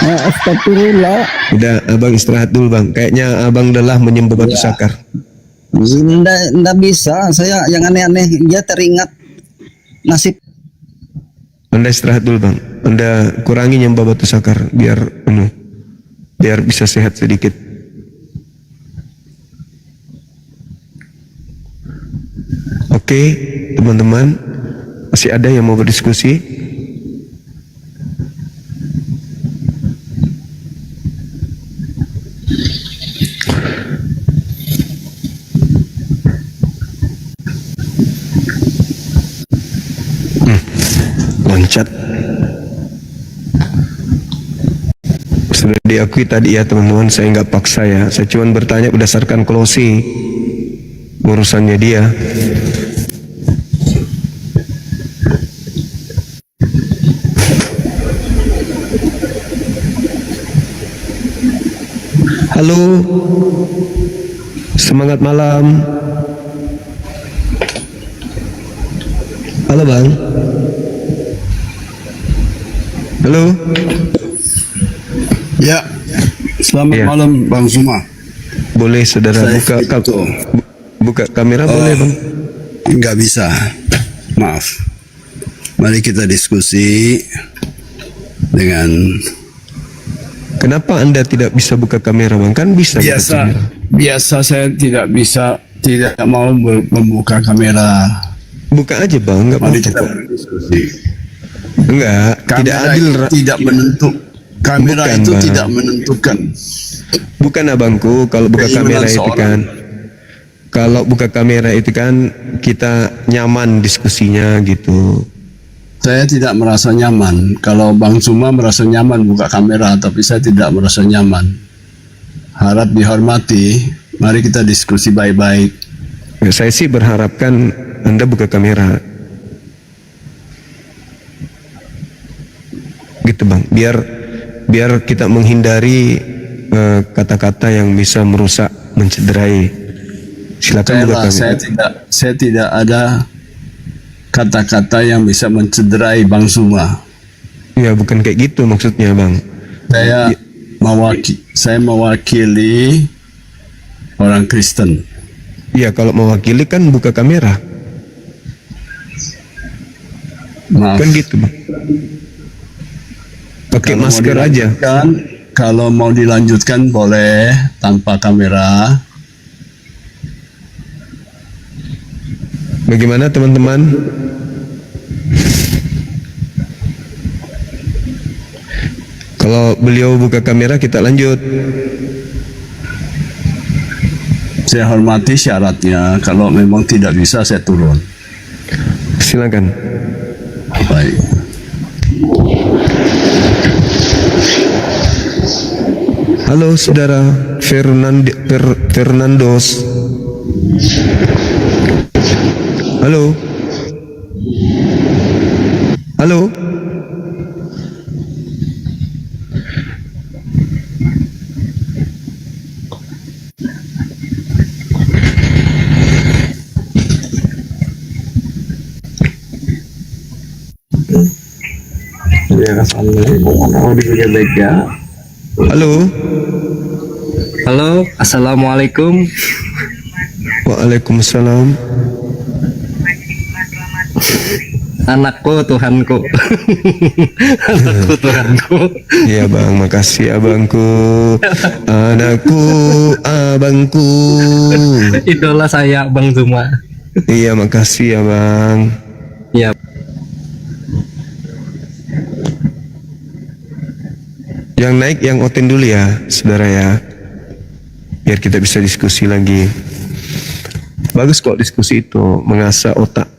Astagfirullah. Udah, abang istirahat dulu bang. Kayaknya abang lelah menyembah batu sakar. Nggak bisa. Saya yang aneh-aneh. Dia teringat nasib. Anda istirahat dulu bang. Anda kurangi nyembah batu sakar biar bisa sehat sedikit. Oke, teman-teman, masih ada yang mau berdiskusi? Loncat. Sudah diakui tadi ya teman-teman, saya nggak paksa ya. Saya cuma bertanya berdasarkan closing urusannya dia. Halo, semangat malam. Halo bang. Halo. Ya, selamat Iya. malam Bang Zuma. Boleh saudara Saya buka kamera boleh bang? Nggak bisa, maaf. Mari kita diskusi dengan Kenapa Anda tidak bisa buka kamera bang? Kan bisa buka kamera. biasa saya tidak mau membuka kamera. Buka aja bang, nggak Mari apa-apa kita kok. berdiskusi. Enggak, tidak Kamera adil. tidak menentuk. Kamera Bukan, itu Bang. tidak menentukan. Bukan abangku, kalau buka Keinginan kamera itu seorang. kan. Kalau buka kamera itu kan kita nyaman diskusinya gitu. Saya tidak merasa nyaman. Kalau Bang Zuma merasa nyaman buka kamera, tapi saya tidak merasa nyaman. Harap dihormati. Mari kita diskusi baik-baik. Ya, saya sih berharapkan Anda buka kamera. Gitu bang, biar kita menghindari kata-kata yang bisa merusak, mencederai. Silakan buka kamera. Saya tidak ada kata-kata yang bisa mencederai Bang Zuma. Ya bukan kayak gitu maksudnya bang. Saya mewakili orang Kristen. Ya kalau mewakili kan buka kamera. Maaf. Kan gitu bang. Pakai Kalau mau masker aja. Kalau mau dilanjutkan boleh tanpa kamera. Bagaimana teman-teman? Kalau beliau buka kamera kita lanjut. Saya hormati syaratnya. Kalau memang tidak bisa saya turun. Silakan. Baik. Halo saudara Fernandos. Halo. Halo. Halo. Halo, assalamualaikum. Waalaikumsalam. Anakku, Tuhanku. Anakku, Tuhanku. Iya bang, makasih abangku. Anakku, abangku. Idola saya, Bang Zuma. Iya makasih ya bang. Ya, Yang naik yang oten dulu ya saudara ya, biar kita bisa diskusi lagi. Bagus kok diskusi itu, mengasah otak.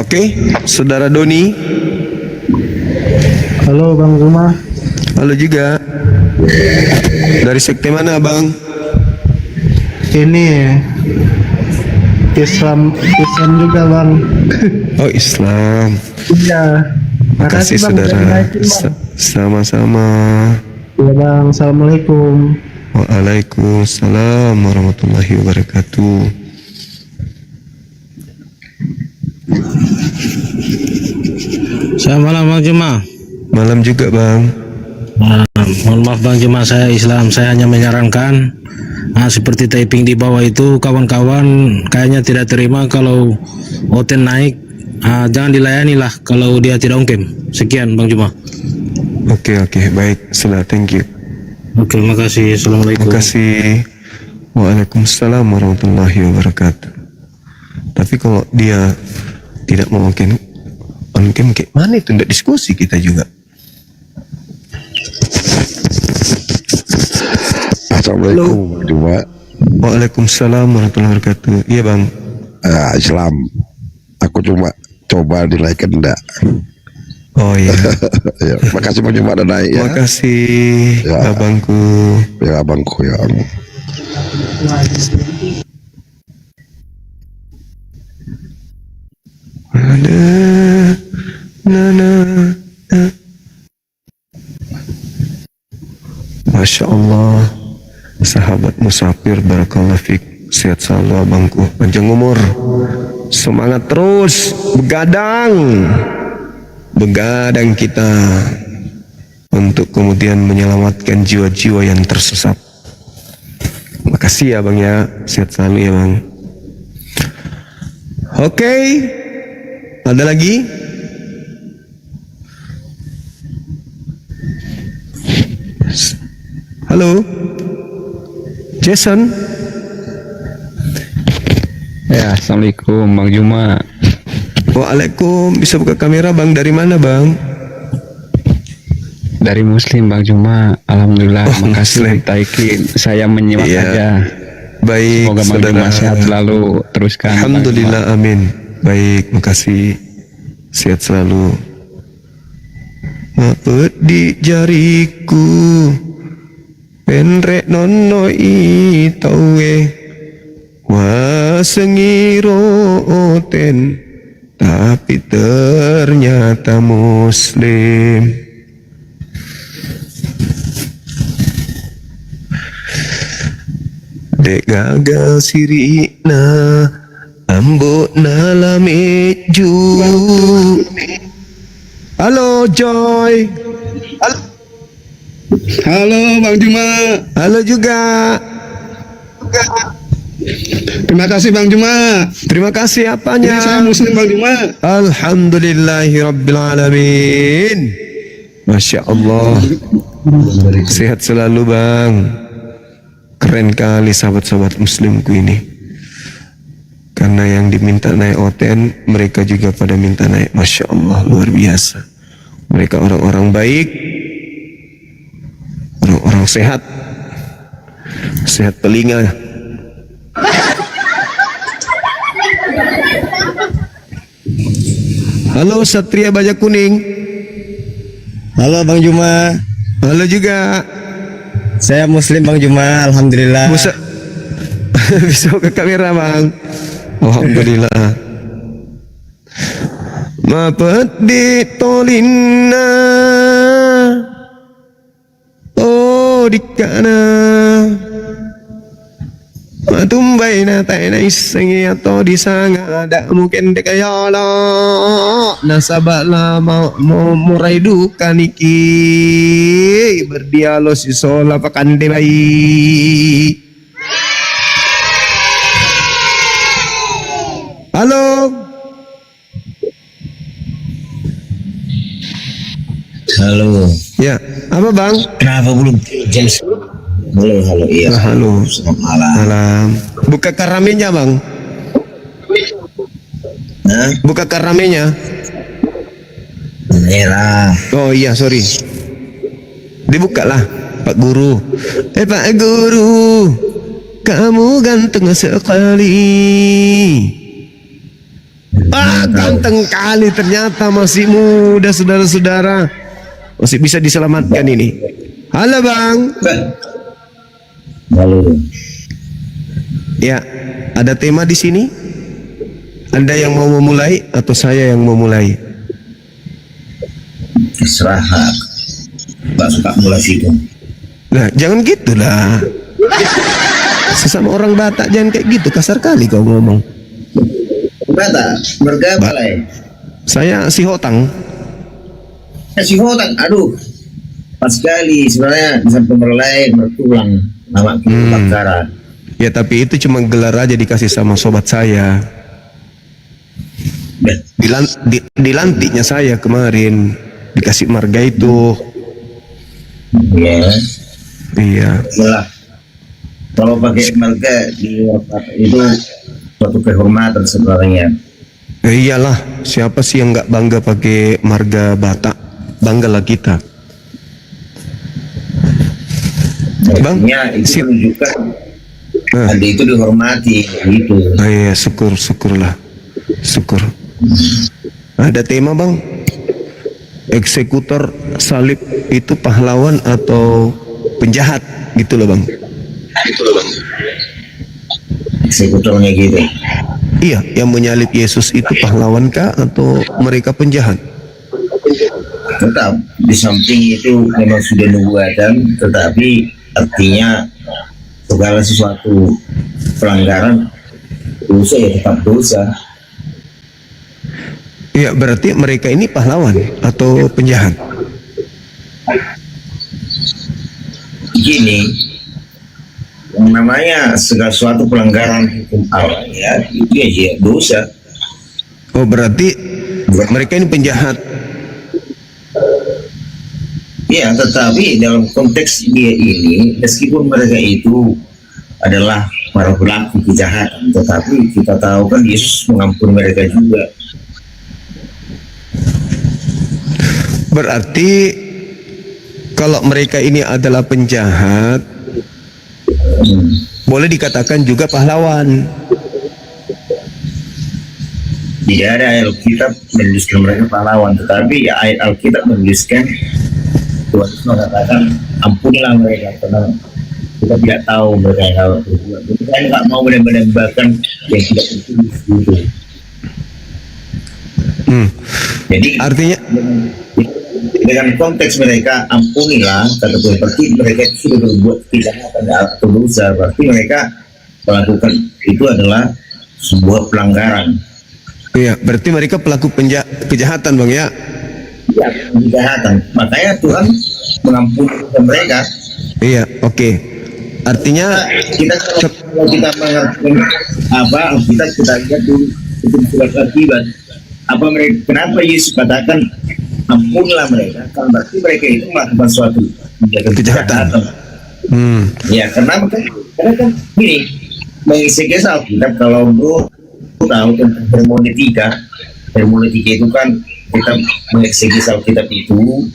Oke, Saudara Doni. Halo Bang Zuma. Halo juga. Dari sekte mana, Bang? Ini Islam juga Bang. Oh, Islam. Iya. Makasih Bang, saudara. udah naikin, Bang. Sama-sama. Iya Bang, assalamualaikum. Waalaikumsalam warahmatullahi wabarakatuh. Selamat malam Bang Juma. Malam juga, Bang. Mohon maaf Bang Juma, saya Islam. Saya hanya menyarankan seperti typing di bawah itu, kawan-kawan kayaknya tidak terima kalau Oten naik. Jangan dilayani lah kalau dia tidak ongkem. Sekian Bang Juma. Oke, baik. Sudah, thank you. Oke, makasih. Assalamualaikum. Makasih. Waalaikumsalam warahmatullahi wabarakatuh. Tapi kalau dia tidak mau ongkem kayak mana itu? Tidak diskusi kita juga. Assalamualaikum Juma. Waalaikumsalam warahmatullahi wabarakatuh. Iya Bang. Islam. Aku cuma coba dinaikkan enggak. Oh iya. Ya, makasih Bang Juma udah naik ya. Makasih Ya. abangku. Ya abangku ya. Ada nana. Masya Allah. Sahabat musafir, barakallahu fik. Sehat selalu abangku, panjang umur, semangat terus, begadang kita untuk kemudian menyelamatkan jiwa-jiwa yang tersesat. Makasih ya Bang ya, sehat selalu ya Bang. Oke, ada lagi? Halo, Jason. Ya, assalamualaikum Bang Juma. Waalaikum, bisa buka kamera Bang, dari mana Bang? Dari Muslim Bang Juma. Alhamdulillah. Oh, makasih Muslim. Taikin. Saya menyimak Iya. aja. Baik, Semoga Bang saudara. Juma sehat selalu. Teruskan. Bang Alhamdulillah, Juma. amin. Baik, makasih. Sehat selalu. Maut di jariku, penrek nono itawe, wasengiro oten, tapi ternyata Muslim. Dek gagal sirina, ambok nalameju. Halo Joy. Halo Bang Juma. Halo juga. Terima kasih Bang Juma. Terima kasih apanya? Ini saya Muslim Bang Juma. Alhamdulillahirabbil. Masya Allah. Sehat selalu Bang. Keren kali sahabat-sahabat Muslimku ini. Karena yang diminta naik OTN, mereka juga pada minta naik. Masya Allah, luar biasa. Mereka orang-orang baik, orang-orang sehat, sehat telinga. Halo Satria Bajak Kuning. Halo Bang Juma. Halo juga. Saya Muslim Bang Juma, alhamdulillah. Bisa ke kamera Bang. Alhamdulillah. Mapat di tolina, oh di kana, matumbai na tayo na isangi atau di sanga ada mungkin dekayala nasabak lama mau murai duka niki berdialog si sola pakande bayi. Halo. Halo. Ya, apa Bang? Kenapa belum James? Halo, iya. Halo. Selamat malam. Malam. Buka karamenya Bang. Hah? Buka karamenya. Merah. Oh iya, sorry. Dibuka lah, Pak Guru. Pak Guru, kamu ganteng sekali. Ganteng kali ternyata, masih muda saudara-saudara. Masih bisa diselamatkan ini. Halo Bang. Halo. Ya, ada tema di sini? Anda yang mau memulai atau saya yang memulai? Terserah. Nggak suka mulai situ. Nah, jangan gitu lah. Sesama orang Batak jangan kayak gitu, kasar kali kau ngomong. Batak, merga balai. Saya si Hotang. Si Hotang, aduh. Pas sekali sebenarnya bisa pemerlai bertulang nama Bakara. Ya tapi itu cuma gelar aja dikasih sama sobat saya. Dilantiknya saya kemarin dikasih marga itu. Iya. Iya. Malah kalau pakai marga itu suatu kehormatan sebenarnya. Iyalah, siapa sih yang nggak bangga pakai marga Batak? Banggalah kita. Bang, itu menunjukkan ada itu dihormati gitu. Oh iya, syukurlah. Syukur. Ada tema Bang? Eksekutor salib itu pahlawan atau penjahat gitu loh Bang? Eksekutornya gitu. Iya, yang menyalib Yesus itu pahlawankah atau mereka penjahat? Tetap di samping itu memang sudah nubuatan, tetapi artinya segala sesuatu pelanggaran dosa ya tetap dosa. Iya, berarti mereka ini pahlawan atau penjahat? Gini, yang namanya segala sesuatu pelanggaran hukum Allah ya itu ya dosa. Oh, berarti mereka ini penjahat. Ya, tetapi dalam konteks dia ini, meskipun mereka itu adalah para pelaku kejahatan, tetapi kita tahu kan Yesus mengampuni mereka juga. Berarti kalau mereka ini adalah penjahat, boleh dikatakan juga pahlawan. Tidak ada Alkitab menuliskan mereka pahlawan, tetapi ayat Alkitab menuliskan Tuhan mengatakan ampunilah mereka karena kita tidak tahu mereka yang berbuat. Kita nggak mau menembak-nembakan yang tidak tertulis gitu. Jadi artinya dengan konteks mereka ampunilah kata Tuhan, berarti mereka itu sudah berbuat kejahatan atau dosa, berarti mereka melakukan itu adalah sebuah pelanggaran. Iya, berarti mereka pelaku kejahatan Bang ya? Ya, kejahatan. Makanya Tuhan mengampuni mereka. Iya, oke. Artinya kita kalau kita mengerti apa kita lihat dulu itu surat akibat. Apa mereka? Kenapa Yesus katakan ampunilah mereka? Kan berarti mereka itu melakukan suatu kejahatan. Ya, karena kan gini, mengisi kisah Alkitab kalau bro tahu tentang hermeneutika itu kan kita mengeksegesi Alkitab itu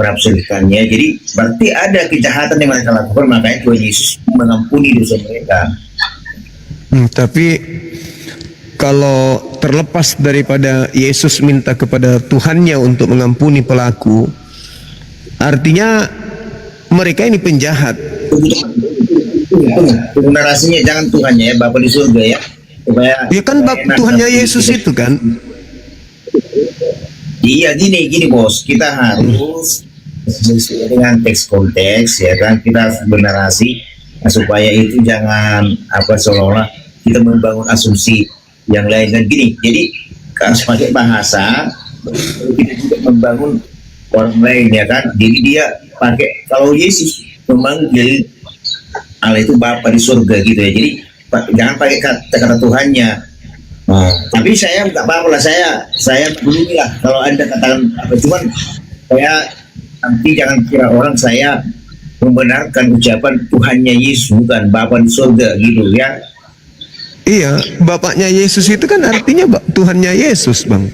menafsirkannya, jadi berarti ada kejahatan yang mereka lakukan, makanya Tuhan Yesus mengampuni dosa mereka. Tapi kalau terlepas daripada Yesus minta kepada Tuhannya untuk mengampuni pelaku, artinya mereka ini penjahat. Narasinya jangan Tuhannya ya, Bapa di surga ya. Supaya ya kan Tuhannya Yesus itu kan. Iya, gini bos, kita harus sesuai dengan teks konteks ya kan, kita harus bernarasi supaya itu jangan seolah-olah kita membangun asumsi yang lain kan gini. Jadi harus pakai bahasa, kita juga membangun orang lain ya kan. Jadi dia pakai, kalau Yesus memanggil Allah itu Bapa di surga gitu ya, jadi jangan pakai kata-kata Tuhannya. Tapi saya nggak apa-apa lah, saya peduli lah kalau Anda katakan cuman saya nanti jangan kira orang saya membenarkan ucapan Tuhannya Yesus, bukan Bapa di surga gitu ya. Iya, Bapaknya Yesus itu kan artinya Tuhannya Yesus Bang.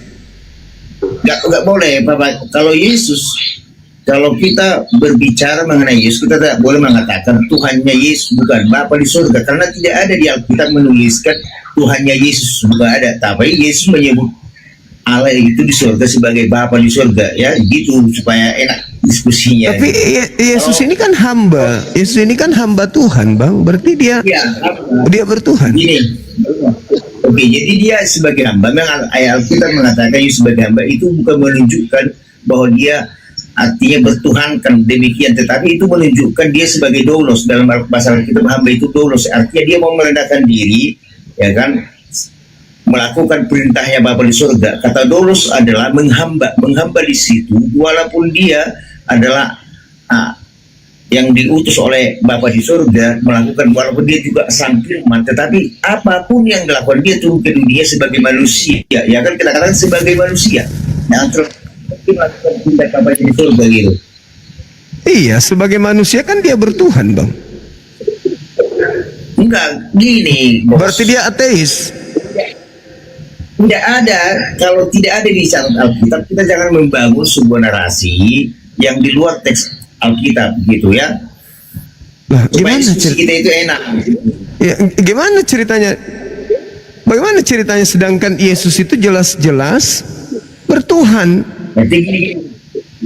Nggak boleh Bapak. Kalau Yesus, kalau kita berbicara mengenai Yesus, kita tidak boleh mengatakan Tuhannya Yesus, bukan Bapa di surga, karena tidak ada di Alkitab menuliskan Tuhannya Yesus, bukan ada. Tapi Yesus menyebut Allah itu di surga sebagai Bapa di surga, ya gitu supaya enak diskusinya. Tapi Yesus ini kan hamba. Yesus ini kan hamba Tuhan, Bang. Berarti dia bertuhan. Gini, oke, jadi dia sebagai hamba. Memang ayat Alkitab mengatakan dia sebagai hamba itu bukan menunjukkan bahwa dia artinya bertuhankan demikian, tetapi itu menunjukkan dia sebagai doulos. Dalam bahasa Alkitab hamba itu doulos, artinya dia mau merendahkan diri, ya kan, melakukan perintahnya Bapa di surga. Kata doulos adalah menghamba di situ, walaupun dia adalah yang diutus oleh Bapa di surga melakukan, walaupun dia juga sang firman, tetapi apapun yang dilakukan dia turun ke dunia sebagai manusia, ya kan, kita katakan sebagai manusia yang melakukan tindak Bapa di surga gitu. Iya, sebagai manusia kan dia bertuhan, Bang. Enggak, gini bos. Berarti dia ateis. Tidak ada, kalau tidak ada di catatan Alkitab, kita jangan membangun sebuah narasi yang di luar teks Alkitab gitu ya. Nah, supaya diskusi kita itu enak. Ya, gimana ceritanya? Bagaimana ceritanya sedangkan Yesus itu jelas-jelas bertuhan? Nanti gini,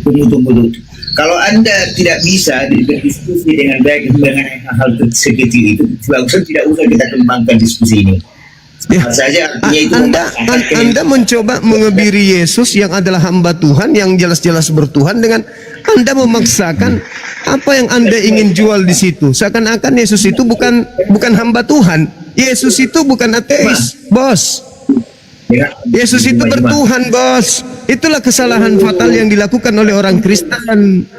tunggu. Kalau Anda tidak bisa berdiskusi dengan baik dengan hal-hal sekecil itu, bagusnya tidak usah kita kembangkan diskusi ini. Ya, saja itu Anda mencoba mengebiri Yesus yang adalah hamba Tuhan, yang jelas-jelas bertuhan, dengan Anda memaksakan apa yang Anda ingin jual di situ. Seakan-akan Yesus itu bukan hamba Tuhan. Yesus itu bukan ateis, bos. Yesus itu bertuhan, bos. Itulah kesalahan fatal yang dilakukan oleh orang Kristen.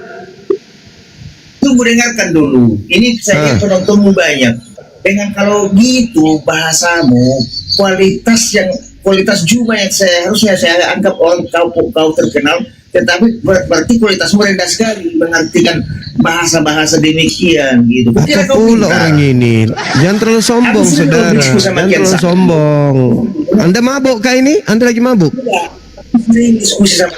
Tunggu, dengarkan dulu. Ini saya penontonmu banyak. Dengan kalau gitu bahasamu, kualitas Juma yang harusnya saya anggap orang kau terkenal, tetapi berarti kualitasmu rendah sekali mengartikan bahasa-bahasa demikian gitu. Apa pula orang ini? Jangan terlalu sombong, saudara. Jangan terlalu sombong. Anda mabuk kah ini? Anda lagi mabuk? Diskusi sama.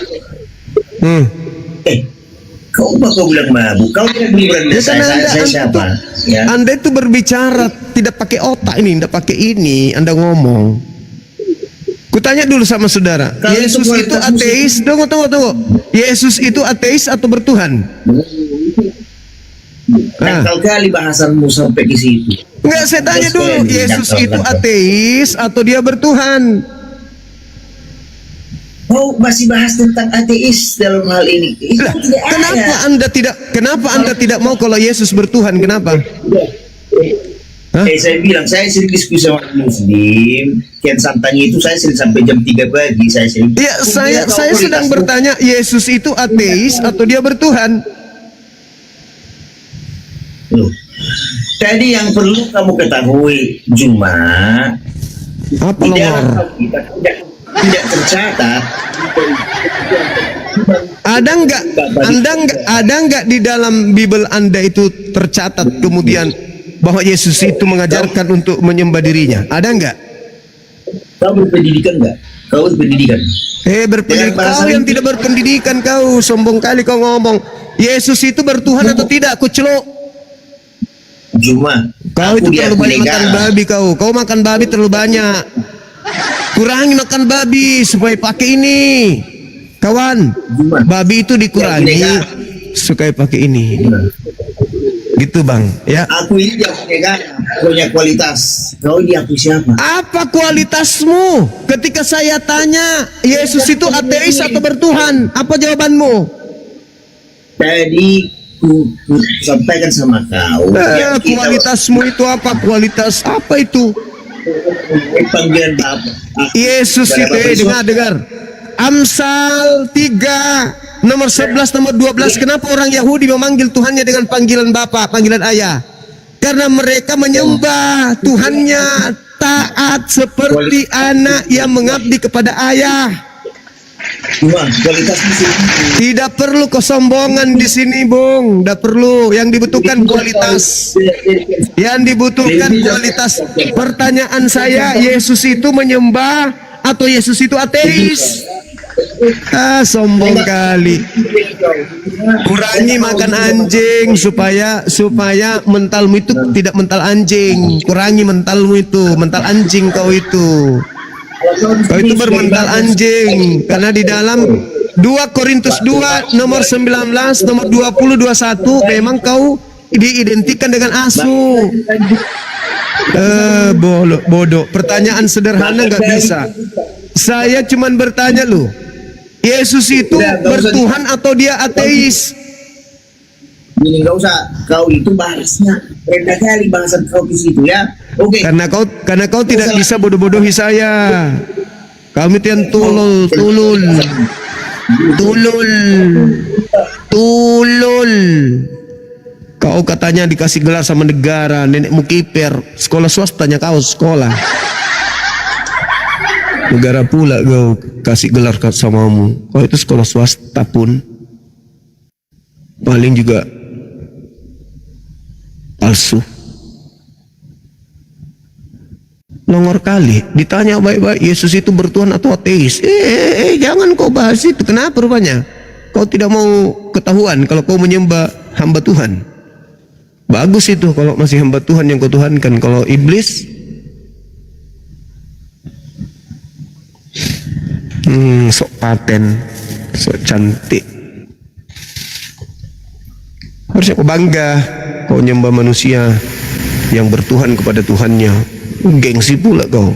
Kau bilang mabuk? Kau bilang rendah. Saya siapa? Ya. Anda itu berbicara tidak pakai otak ini, tidak pakai ini. Anda ngomong. Kutanya dulu sama saudara. Kalau Yesus itu ateis? Tunggu. Yesus itu ateis atau bertuhan? Nakal kali bahasanmu sampai ke situ. Enggak, saya tanya dulu. Yesus itu ateis atau dia bertuhan? Oh, masih bahas tentang ateis dalam hal ini. Kenapa Anda tidak mau kalau Yesus bertuhan? Kenapa? Saya bilang, saya sering diskusi sama Muslim. Kian Santang itu saya sering sampai jam 3 pagi. Saya sedang bertanya, Yesus itu ateis atau dia bertuhan? Loh, tadi yang perlu kamu ketahui, Juma, apa di dalam Alkitab tidak tercatat. Ada nggak di dalam Bible Anda itu tercatat kemudian bahwa Yesus itu mengajarkan untuk menyembah dirinya? Ada nggak? Kau berpendidikan nggak? Kau berpendidikan? Berpendidikan. Kau yang tidak berpendidikan, kau sombong kali kau ngomong. Yesus itu bertuhan atau tidak? Aku celuk. Juma, kau itu terlalu banyak makan babi. Kau makan babi terlalu banyak. Kurangi makan babi supaya pakai ini, kawan. Babi itu dikurangi supaya pakai ini. Gitu, Bang. Ya. Aku ini yang punya kualitas. Kau ini aku siapa? Apa kualitasmu? Ketika saya tanya, Yesus itu ateis atau bertuhan? Apa jawabanmu? Tadi ku sampaikan sama kau. Kualitasmu itu apa? Kualitas apa itu? Panggilan Bapa. Yesus itu, dengar. Amsal 3 nomor 11 nomor 12. Kenapa orang Yahudi memanggil Tuhannya dengan panggilan Bapa, panggilan Ayah? Karena mereka menyembah Tuhannya taat seperti anak yang mengabdi kepada ayah. Tidak perlu kesombongan di sini, Bung. Tidak perlu. Yang dibutuhkan kualitas. Yang dibutuhkan kualitas. Pertanyaan saya, Yesus itu menyembah atau Yesus itu ateis? Sombong kali. Kurangi makan anjing supaya mentalmu itu tidak mental anjing. Kurangi mentalmu itu, mental anjing kau itu. Kau itu bermental anjing, karena di dalam 2 Korintus 2 nomor 19 nomor 20 21 memang kau diidentikan dengan asu. Bodoh. Pertanyaan sederhana nggak bisa. Saya cuman bertanya lu, Yesus itu bertuhan atau dia ateis? Gini, nggak usah kau itu bahasnya rendah kali bahasa kau di situ ya. Oke. Karena kau tidak bisa bodoh-bodohi saya. Kami itu yang tulul. Kau katanya dikasih gelar sama negara, nenekmu kiper, sekolah swastanya kau sekolah. Negara pula kau kasih gelar samamu. Kau itu sekolah swasta pun paling juga palsu. Longor kali, ditanya baik-baik, Yesus itu bertuhan atau ateis? Jangan kau bahas itu. Kenapa rupanya? Kau tidak mau ketahuan kalau kau menyembah hamba Tuhan. Bagus itu kalau masih hamba Tuhan yang kau tuhankan. Kalau iblis, sok paten, sok cantik. Harusnya kau bangga kau nyembah manusia yang bertuhan kepada Tuhannya. Gengsi pula kau.